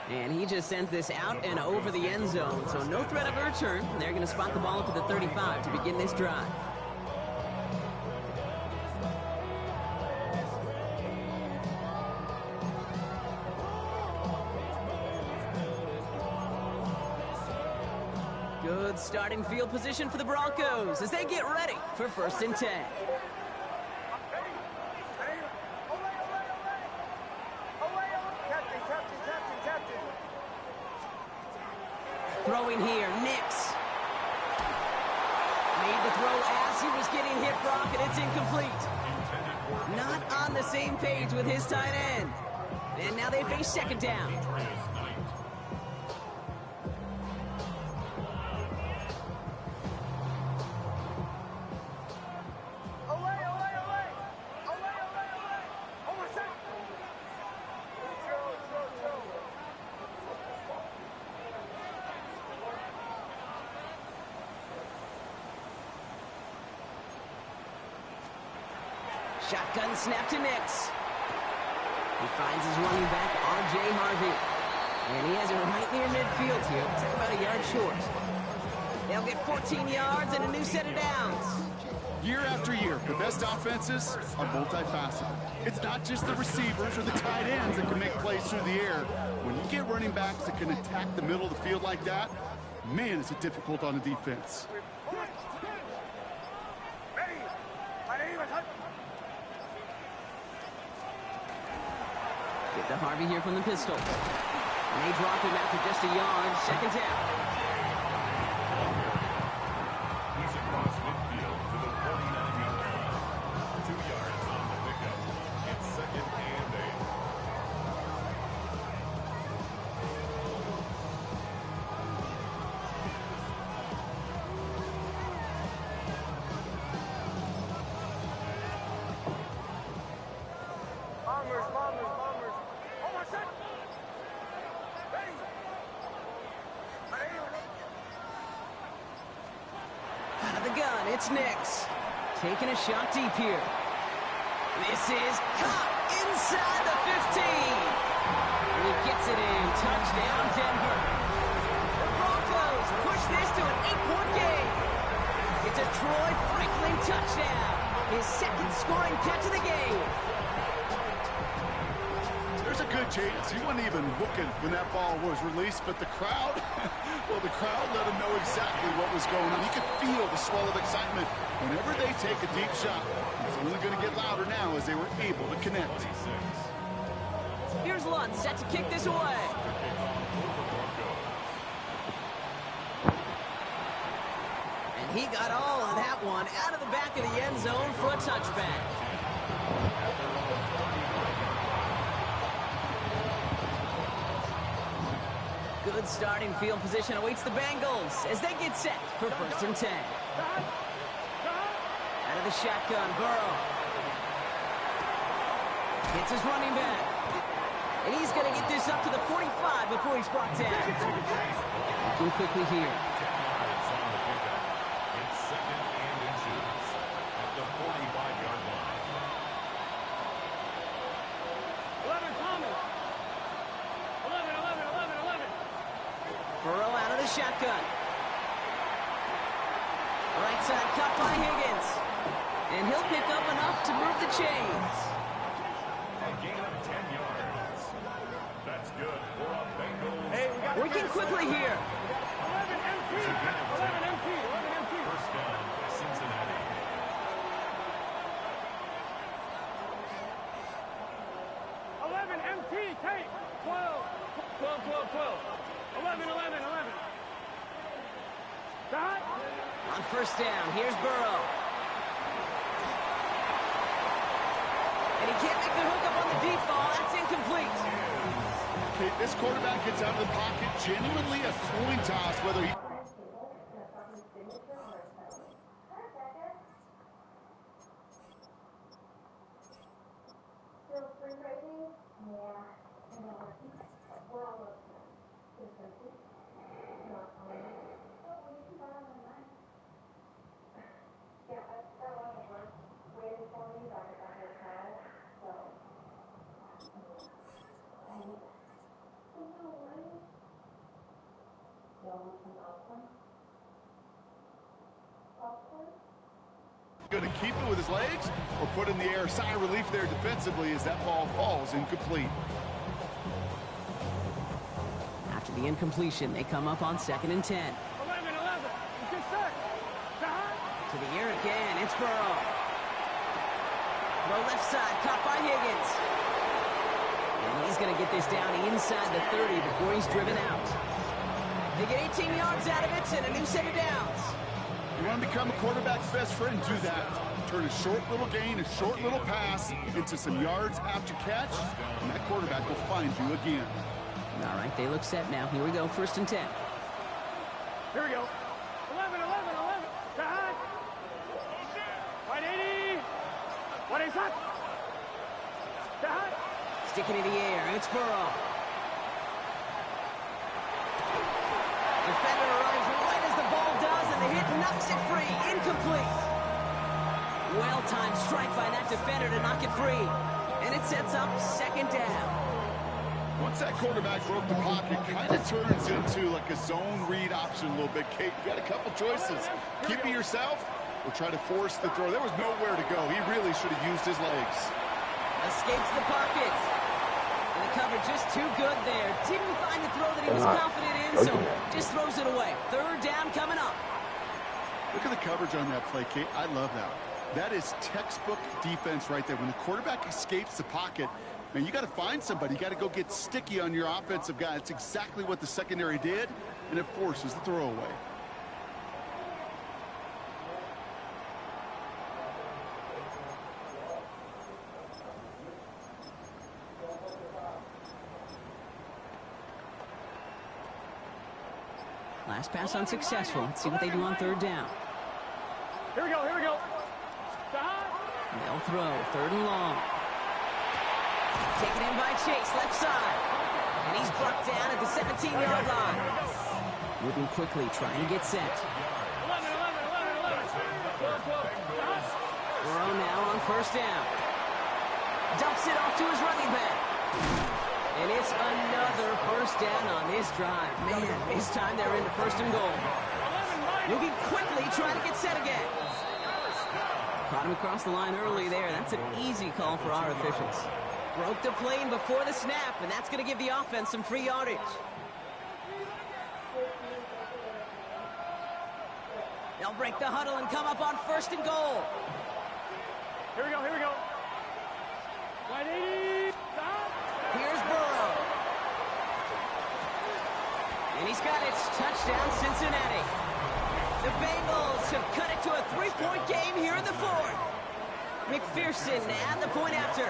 And he just sends this out and over the end zone, so no threat of a return. They're going to spot the ball up at the 35 to begin this drive. Good starting field position for the Broncos as they get ready for 1st and 10. Throwing here, Nix. Made the throw as he was getting hit, Brock, and it's incomplete. Not on the same page with his tight end. And now they face 2nd down. Shotgun snap to Nix. He finds his running back, R.J. Harvey. And he has it right near midfield here. It's about a yard short. They'll get 14 yards and a new set of downs. Year after year, the best offenses are multifaceted. It's not just the receivers or the tight ends that can make plays through the air. When you get running backs that can attack the middle of the field like that, man, is it difficult on the defense. Get to Harvey here from the pistol. And they drop him after just a yard. 2nd down. He's across midfield to the 49-yard line. 2 yards on the pickup. It's 2nd and 8. Out of the gun, it's Nix. Taking a shot deep here. This is caught inside the 15. He gets it in. Touchdown, Denver. The Broncos push this to an 8-point game. It's a Troy Franklin touchdown. His 2nd scoring catch of the game. There's a good chance he wasn't even looking when that ball was released, but the crowd, well, the crowd let him know exactly what was going on. You could feel the swell of excitement whenever they take a deep shot. It's only going to get louder now as they were able to connect. Here's Lutz set to kick this away. And he got all of that one out of the back of the end zone for a touchback. Good starting field position awaits the Bengals as they get set for 1st and 10. Out of the shotgun, Burrow. Hits his running back. And he's going to get this up to the 45 before he's brought down. Looking quickly here. It's 2nd and inches at the 45-yard line. 11, Thomas. 11, 11, 11, 11. Burrow out of the shotgun. Right side cut by Higgins. And he'll pick up enough to move the chains. A gain of 10 yards. That's good for a Bengals. Hey, we got Working quickly here. 11 MT. 11 MT. 11 MT. First down, Cincinnati. 11 MT. Take. 12. 12, 12, 12. 11, 11, 11. Dot. On 1st down, here's Burrow. And he can't make the hook up on the deep ball. That's incomplete. Okay, this quarterback gets out of the pocket, genuinely a coin toss, whether he... Going to keep it with his legs or put in the air. Sigh of relief there defensively as that ball falls incomplete. After the incompletion, they come up on 2nd and 10. 11, 11. Get set. Behind. To the air again, it's Burrow. Throw left side, caught by Higgins. And he's going to get this down inside the 30 before he's driven out. They get 18 yards out of it and a new set of downs. You want to become a quarterback's best friend, do that. Turn a short little gain, a short little pass into some yards after catch, and that quarterback will find you again. All right, they look set now. Here we go, 1st and 10. Here we go. 11, 11, 11. Behind. 180. 180. Behind. Sticking in the air, it's Burrow. Defender arrives right as the ball does, and the hit knocks it free. Incomplete. Well-timed strike by that defender to knock it free. And it sets up 2nd down. Once that quarterback broke the pocket, kind of turns into like a zone read option a little bit. Kate, you got a couple choices. Keep it yourself or try to force the throw. There was nowhere to go. He really should have used his legs. Escapes the pocket. And the cover just too good there. Didn't find the throw that he was confident in, so just throws it away. 3rd down coming up. Look at the coverage on that play, Kate. I love that. That is textbook defense right there. When the quarterback escapes the pocket, man, you got to find somebody. You got to go get sticky on your offensive guy. That's exactly what the secondary did, and it forces the throw away. Last pass unsuccessful. Let's see what they do on 3rd down. Here we go. Here we go. Behind. They'll throw. 3rd and long. Taken in by Chase, left side. And he's brought down at the 17-yard line. Moving quickly, trying to get set. 11, 11, 11, 11. 12, 12. Behind. Burrow now on 1st down. Dumps it off to his running back. And it's another 1st down on this drive. Man, this time they're into 1st and goal. Moving quickly, trying to get set again. Caught him across the line early there. That's an easy call for our officials. Broke the plane before the snap, and that's going to give the offense some free yardage. They'll break the huddle and come up on 1st and goal. Here we go. Here we go. 180. Stop. Here's Burrow. And he's got it. Touchdown, Cincinnati. The Bengals have cut it to a 3-point game here in the 4th. McPherson at the point after.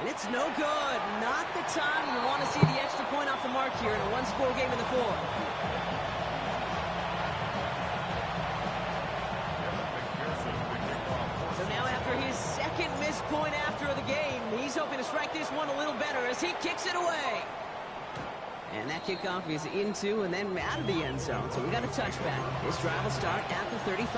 And it's no good. Not the time you want to see the extra point off the mark here in a 1-score game in the 4th. So now after his 2nd missed point after the game, he's hoping to strike this one a little better as he kicks it away. And that kickoff is into and then out of the end zone. So we got a touchback. This drive will start at the 35.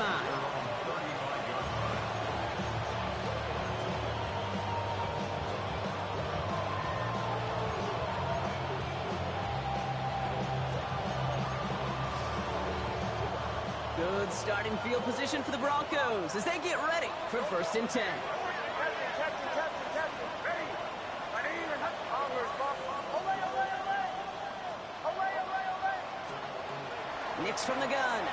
Good starting field position for the Broncos as they get ready for 1st and 10. Nix from the gun.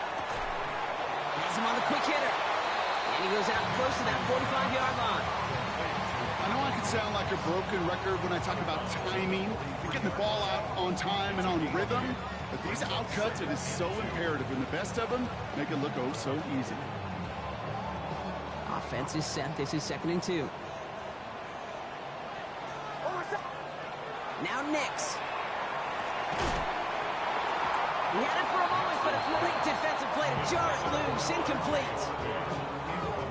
Has him on the quick hitter. And he goes out close to that 45-yard line. I know I can sound like a broken record when I talk about timing and getting the ball out on time and on rhythm, but these outcuts, it is so imperative, and the best of them make it look oh so easy. Offense is set. This is 2nd and 2. Now Nix. He had it for a moment, but a great defensive play to jar it loose. Incomplete.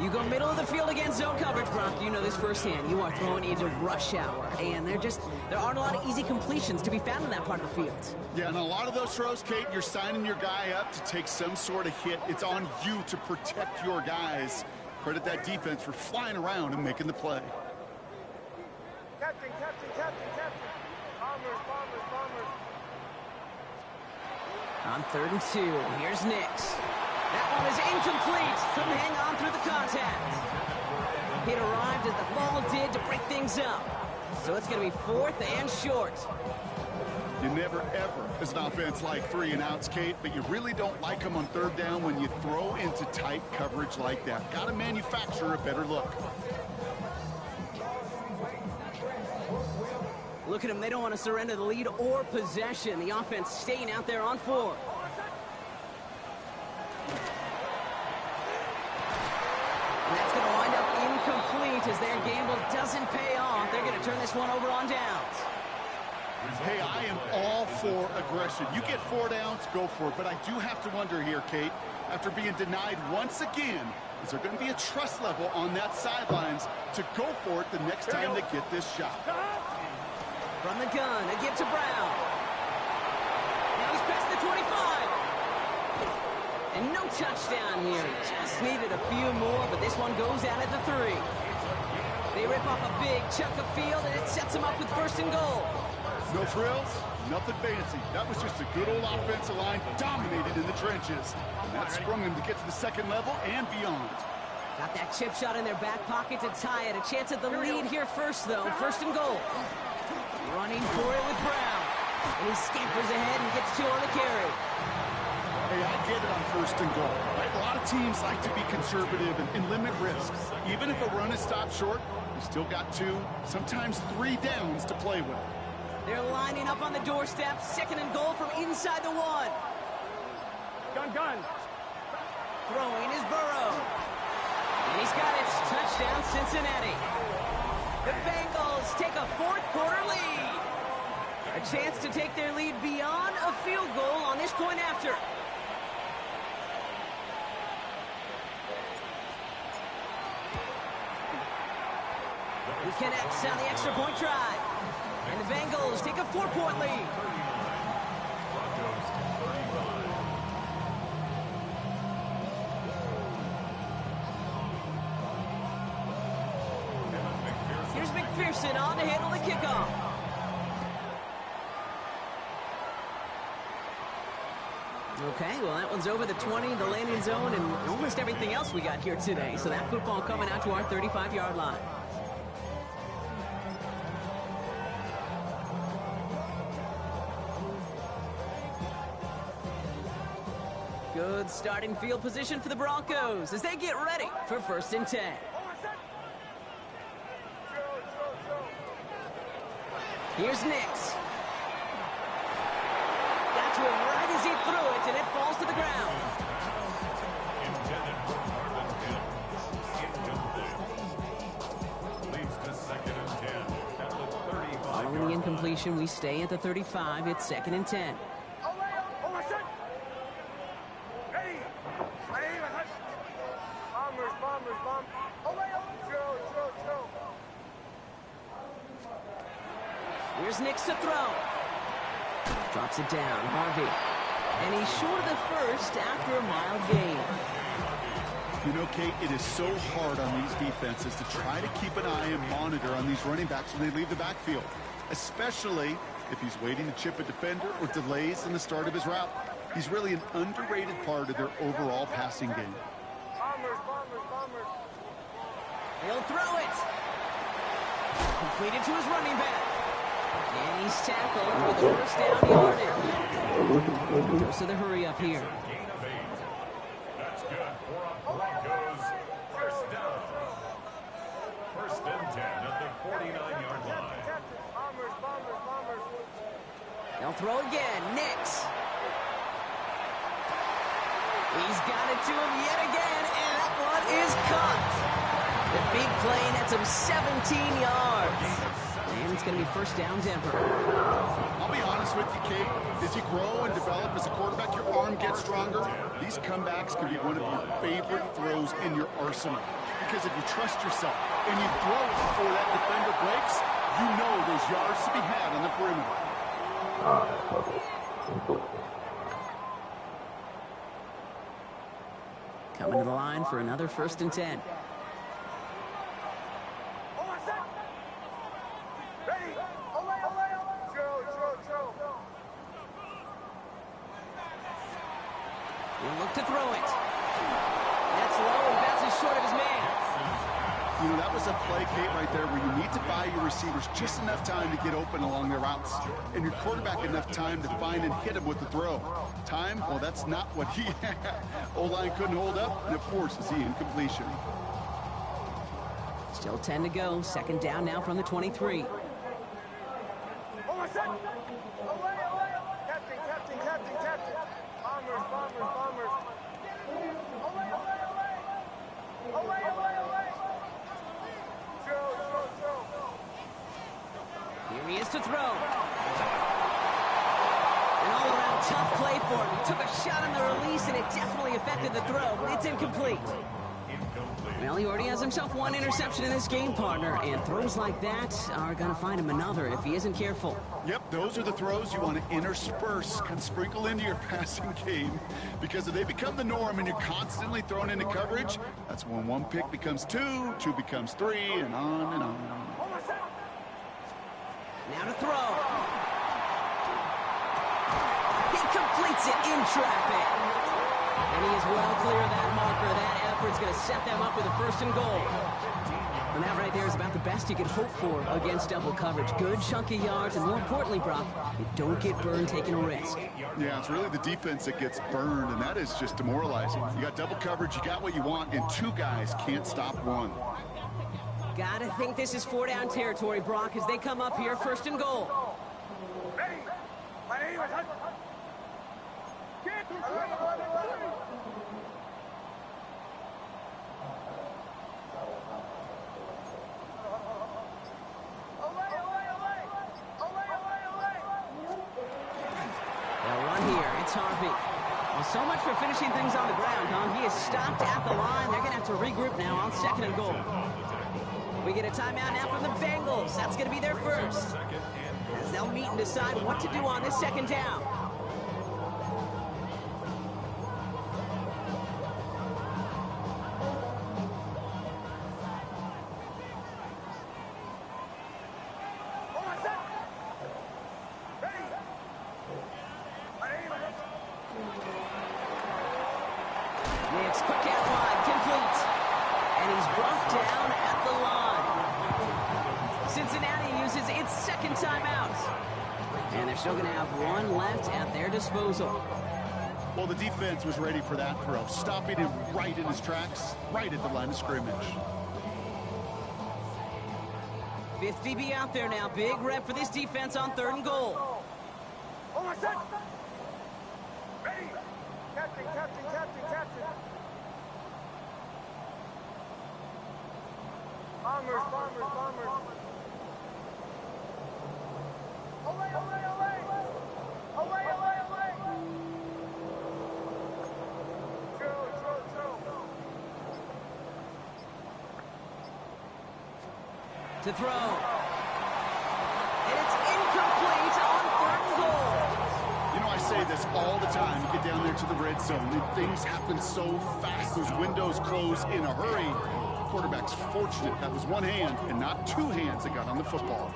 You go middle of the field against zone coverage, Brock. You know this firsthand. You are throwing into rush hour, and there aren't a lot of easy completions to be found in that part of the field. Yeah, and a lot of those throws, Kate, you're signing your guy up to take some sort of hit. It's on you to protect your guys. Credit that defense for flying around and making the play. Captain. Bombers. On 3rd and 2, here's Nix. That one is incomplete. Couldn't hang on through the contact. It arrived as the ball did to break things up. So it's going to be 4th and short. You never, ever, as an offense, like 3 and outs, Kate, but you really don't like them on 3rd down when you throw into tight coverage like that. Got to manufacture a better look. Look at them. They don't want to surrender the lead or possession. The offense staying out there on 4th. And that's going to wind up incomplete as their gamble doesn't pay off. They're going to turn this one over on downs. Hey, I am all for aggression. You get 4 downs, go for it. But I do have to wonder here, Kate, after being denied once again, is there going to be a trust level on that sidelines to go for it the next time they get this shot? From the gun, a give to Brown. Now he's past the 25. And no touchdown here. Just needed a few more, but this one goes out at the 3. They rip off a big chunk of field, and it sets them up with 1st and goal. No frills, nothing fancy. That was just a good old offensive line dominated in the trenches. And that sprung them to get to the 2nd level and beyond. Got that chip shot in their back pocket to tie it. A chance at the lead here first, though. 1st and goal. Running for it with Brown. And he scampers ahead and gets 2 on the carry. Hey, I get it on 1st and goal. Right? A lot of teams like to be conservative and limit risk. Even if a run is stopped short, you still got 2, sometimes 3 downs to play with. They're lining up on the doorstep. 2nd and goal from inside the 1. Gun. Throwing is Burrow. And he's got it. Touchdown, Cincinnati. The Bengals take a 4th quarter lead. A chance to take their lead beyond a field goal on this point after. He connects on the extra point try. And the Bengals take a 4-point lead. Here's McPherson on to handle the kickoff. Okay, well, that one's over the 20, the landing zone, and almost everything else we got here today. So that football coming out to our 35-yard line. Good starting field position for the Broncos as they get ready for 1st and 10. Here's Nix. Got to him right as he threw it, and it falls to the ground. Intended for Marvin Mims. Incomplete. Leads to 2nd and 10 at the 35. Following the incompletion, we stay at the 35. It's 2nd and 10. Here's Nix to throw. Drops it down, Harvey. And he's short of the 1st after a mild gain. You know, Kate, it is so hard on these defenses to try to keep an eye and monitor on these running backs when they leave the backfield, especially if he's waiting to chip a defender or delays in the start of his route. He's really an underrated part of their overall passing game. He'll throw it. Completed to his running back. And he's tackled for the 1st down yardage. Goes to the hurry up here. Gain of 8. That's good for a Broncos 1st down. 1st and 10 at the 49-yard line. They'll throw again. Nix. He's got it to him yet again, and that one is caught. The big play nets him 17 yards. And it's going to be 1st down Denver. I'll be honest with you, Kate. As you grow and develop as a quarterback, your arm gets stronger. These comebacks can be one of your favorite throws in your arsenal. Because if you trust yourself and you throw it before that defender breaks, you know there's yards to be had on the perimeter. Coming to the line for another 1st and 10. He'll look to throw it. That's low and bounces short of his man. You know, that was a play, Kate, right there where you need to buy your receivers just enough time to get open along their routes. And your quarterback enough time to find and hit him with the throw. Time? Well, that's not what he had. O-line couldn't hold up, and it forces the incompletion. Still 10 to go. Second down now from the 23. Here he is to throw. An all-around tough play for him. He took a shot on the release, and it definitely affected the throw. It's incomplete. Well, he already has himself one interception in this game, partner, and throws like that are going to find him another if he isn't careful. Yep, those are the throws you want to intersperse and sprinkle into your passing game, because if they become the norm and you're constantly thrown into coverage, that's when one pick becomes two, two becomes three, and on and on. Now to throw. He completes it in traffic. And he is well clear of that marker. That effort's going to set them up with a 1st and goal. And that right there is about the best you could hope for against double coverage. Good chunky yards, and more importantly, Brock, you don't get burned taking a risk. Yeah, it's really the defense that gets burned, and that is just demoralizing. You got double coverage, you got what you want, and two guys can't stop one. Gotta think this is 4-down territory, Brock, as they come up here, 1st and goal. They'll run here. It's Harvey. Well, so much for finishing things on the ground, huh? He is stopped at the line. They're going to have to regroup now on 2nd and goal. We get a timeout now from the Bengals. That's going to be their first, as they'll meet and decide what to do on this 2nd down. It's quick out wide, complete. And he's brought down at the line. Cincinnati uses its 2nd timeout. And they're still going to have one left at their disposal. Well, the defense was ready for that throw, stopping him right in his tracks, right at the line of scrimmage. 5th DB out there now. Big rep for this defense on 3rd and goal. Bombers. Away. To throw. And it's incomplete on 3rd and goal. You know, I say this all the time. You get down there to the red zone, and things happen so fast. Those windows close in a hurry. The quarterback's fortunate that was one hand and not two hands that got on the football.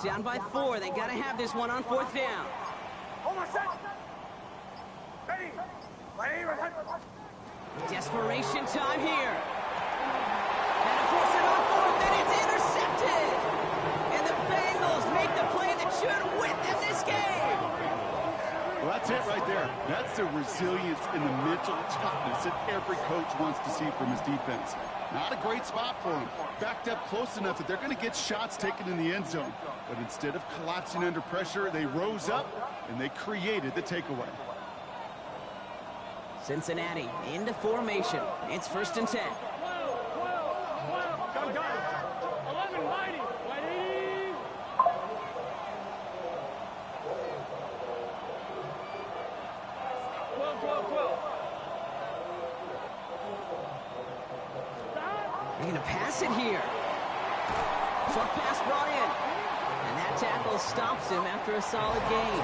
Down by 4. They got to have this one on 4th down. Desperation time here. And to force it on 4th, and it's intercepted. And the Bengals make the play that should win them this game. Well, that's it right there. That's the resilience and the mental toughness that every coach wants to see from his defense. Not a great spot for him. Backed up close enough that they're going to get shots taken in the end zone. But instead of collapsing under pressure, they rose up and they created the takeaway. Cincinnati into formation. It's 1st and 10. 12. Got it. 11, Whitey. 12. They're going to pass it here. Short pass brought in. That tackle stops him after a solid gain.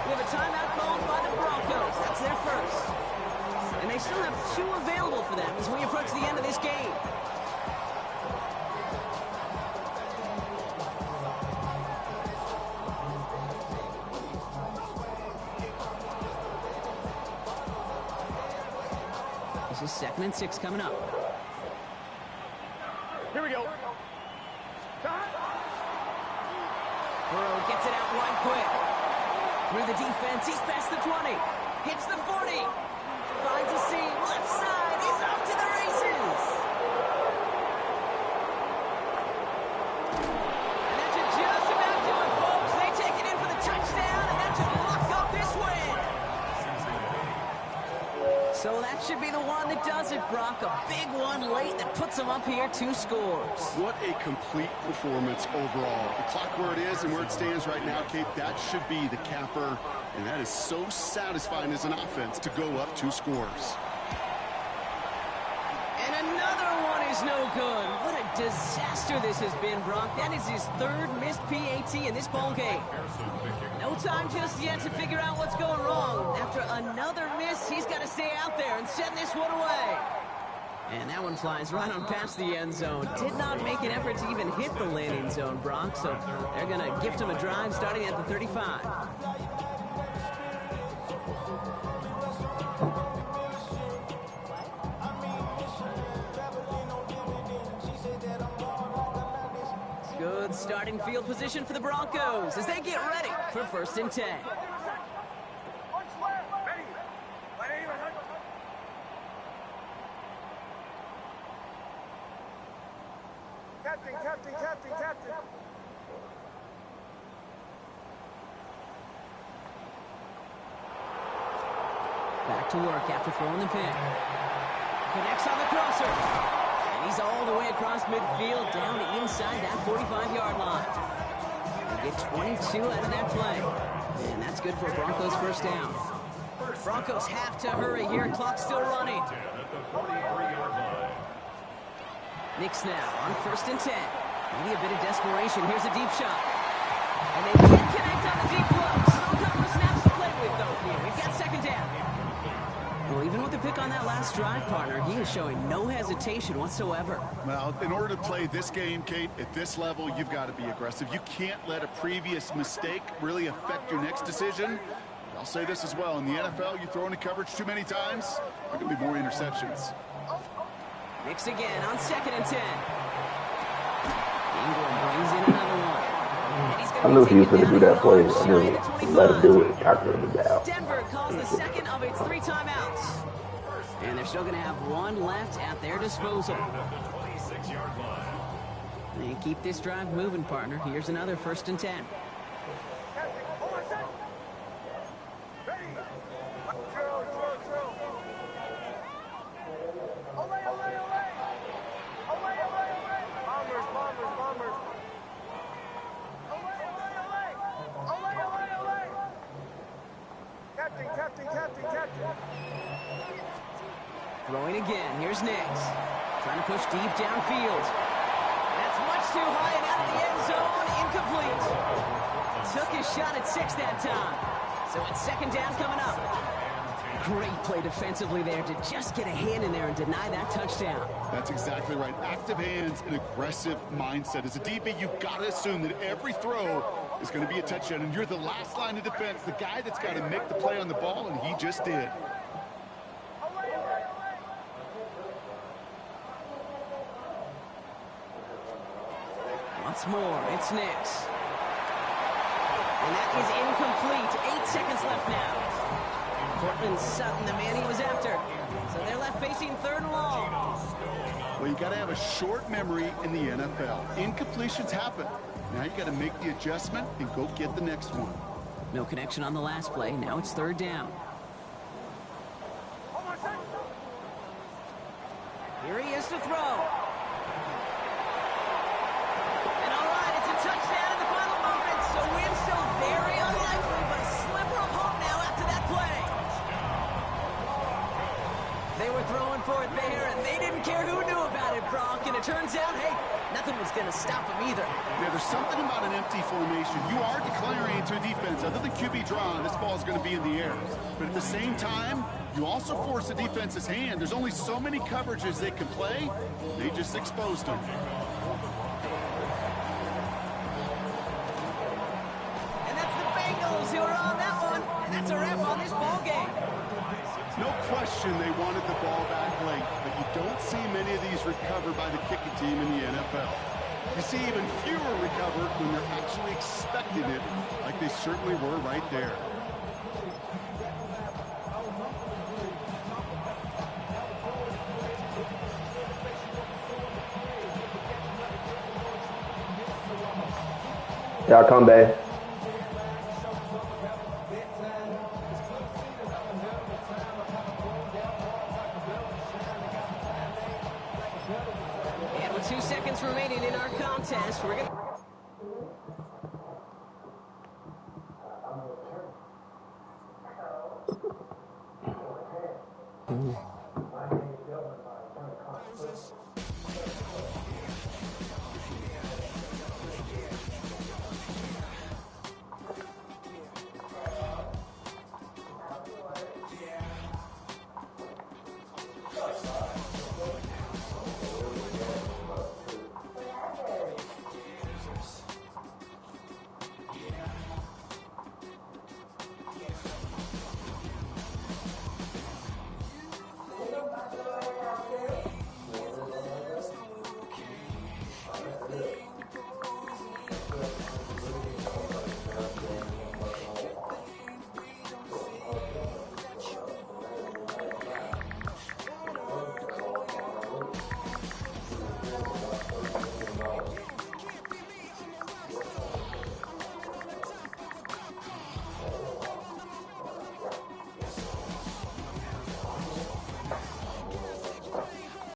We have a timeout called by the Broncos. That's their first. And they still have 2 available for them as we approach the end of this game. This is 2nd and 6 coming up. Here we go. Burrow gets it out wide quick. Through the defense, he's past the 20. Hits the 40. Finds a seam, left side. He's off to the races. And that should just about do it, folks. They take it in for the touchdown, and that should lock up this win. So that should be the one that does it, Brock. A big one late that puts them up here 2 scores. What a complete performance overall. The clock where it is and where it stands right now, Kate, that should be the capper. And that is so satisfying as an offense to go up 2 scores. And another one is no good. What a disaster this has been, Brock. That is his 3rd missed PAT in this ball game. No time just yet to figure out what's going wrong. After another miss, he's got to stay out there and send this one away. And that one flies right on past the end zone. Did not make an effort to even hit the landing zone, Brock. So they're going to gift him a drive starting at the 35. Good starting field position for the Broncos as they get ready for 1st and 10. Captain. Back to work after throwing the pick. Connects on the crosser. And he's all the way across midfield down inside that 45-yard line. They get 22 out of that play. And that's good for Broncos' 1st down. Broncos have to hurry here. Clock's still running. Knicks now on 1st and 10. Maybe a bit of desperation. Here's a deep shot. And they can't connect on the deep look. Still a couple of snaps to play with, though, here. We've got 2nd down. Well, even with the pick on that last drive, partner, he is showing no hesitation whatsoever. Well, in order to play this game, Kate, at this level, you've got to be aggressive. You can't let a previous mistake really affect your next decision. I'll say this as well. In the NFL, you throw into coverage too many times, there can be more interceptions. Knicks again on 2nd and 10. Ingram brings in another one. And he's I knew he was going to do that play. I just just let him do it. Calculated it out. Denver calls the 2nd of its 3 timeouts. And they're still going to have 1 left at their disposal. And keep this drive moving, partner. Here's another 1st and 10. Throwing again. Here's Nix. Trying to push deep downfield. That's much too high and out of the end zone. Incomplete. Took his shot at 6 that time. So it's 2nd down coming up. Great play defensively there to just get a hand in there and deny that touchdown. That's exactly right. Active hands and aggressive mindset. As a DB, you've got to assume that every throw is going to be a touchdown. And you're the last line of defense, the guy that's got to make the play on the ball, and he just did. Once more, it's Nix. And that is incomplete. 8 seconds left now. Cortland Sutton, the man he was after. So they're left facing 3rd and long. Well, you got to have a short memory in the NFL. Incompletions happen. Now you got to make the adjustment and go get the next one. No connection on the last play. Now it's 3rd down. Here he is to throw. And all right, it's a touchdown in the final moment. So win still very unlikely, but a sliver of hope now after that play. They were throwing for it there, and they didn't care who knew about it, Brock. And it turns out, hey, Nothing was going to stop him either. Yeah, there's something about an empty formation. You are declaring to a defense, other than QB draw, this ball is going to be in the air. But at the same time, you also force the defense's hand. There's only so many coverages they can play. They just exposed them. And that's the Bengals who are on that one. And that's a wrap on this ball game. No question they wanted the ball back late, but you don't see many of these recovered by the kicking team in the NFL. You see even fewer recovered when they're actually expecting it, like they certainly were right there. Y'all come back. And with 2 seconds remaining in our contest, we're going to...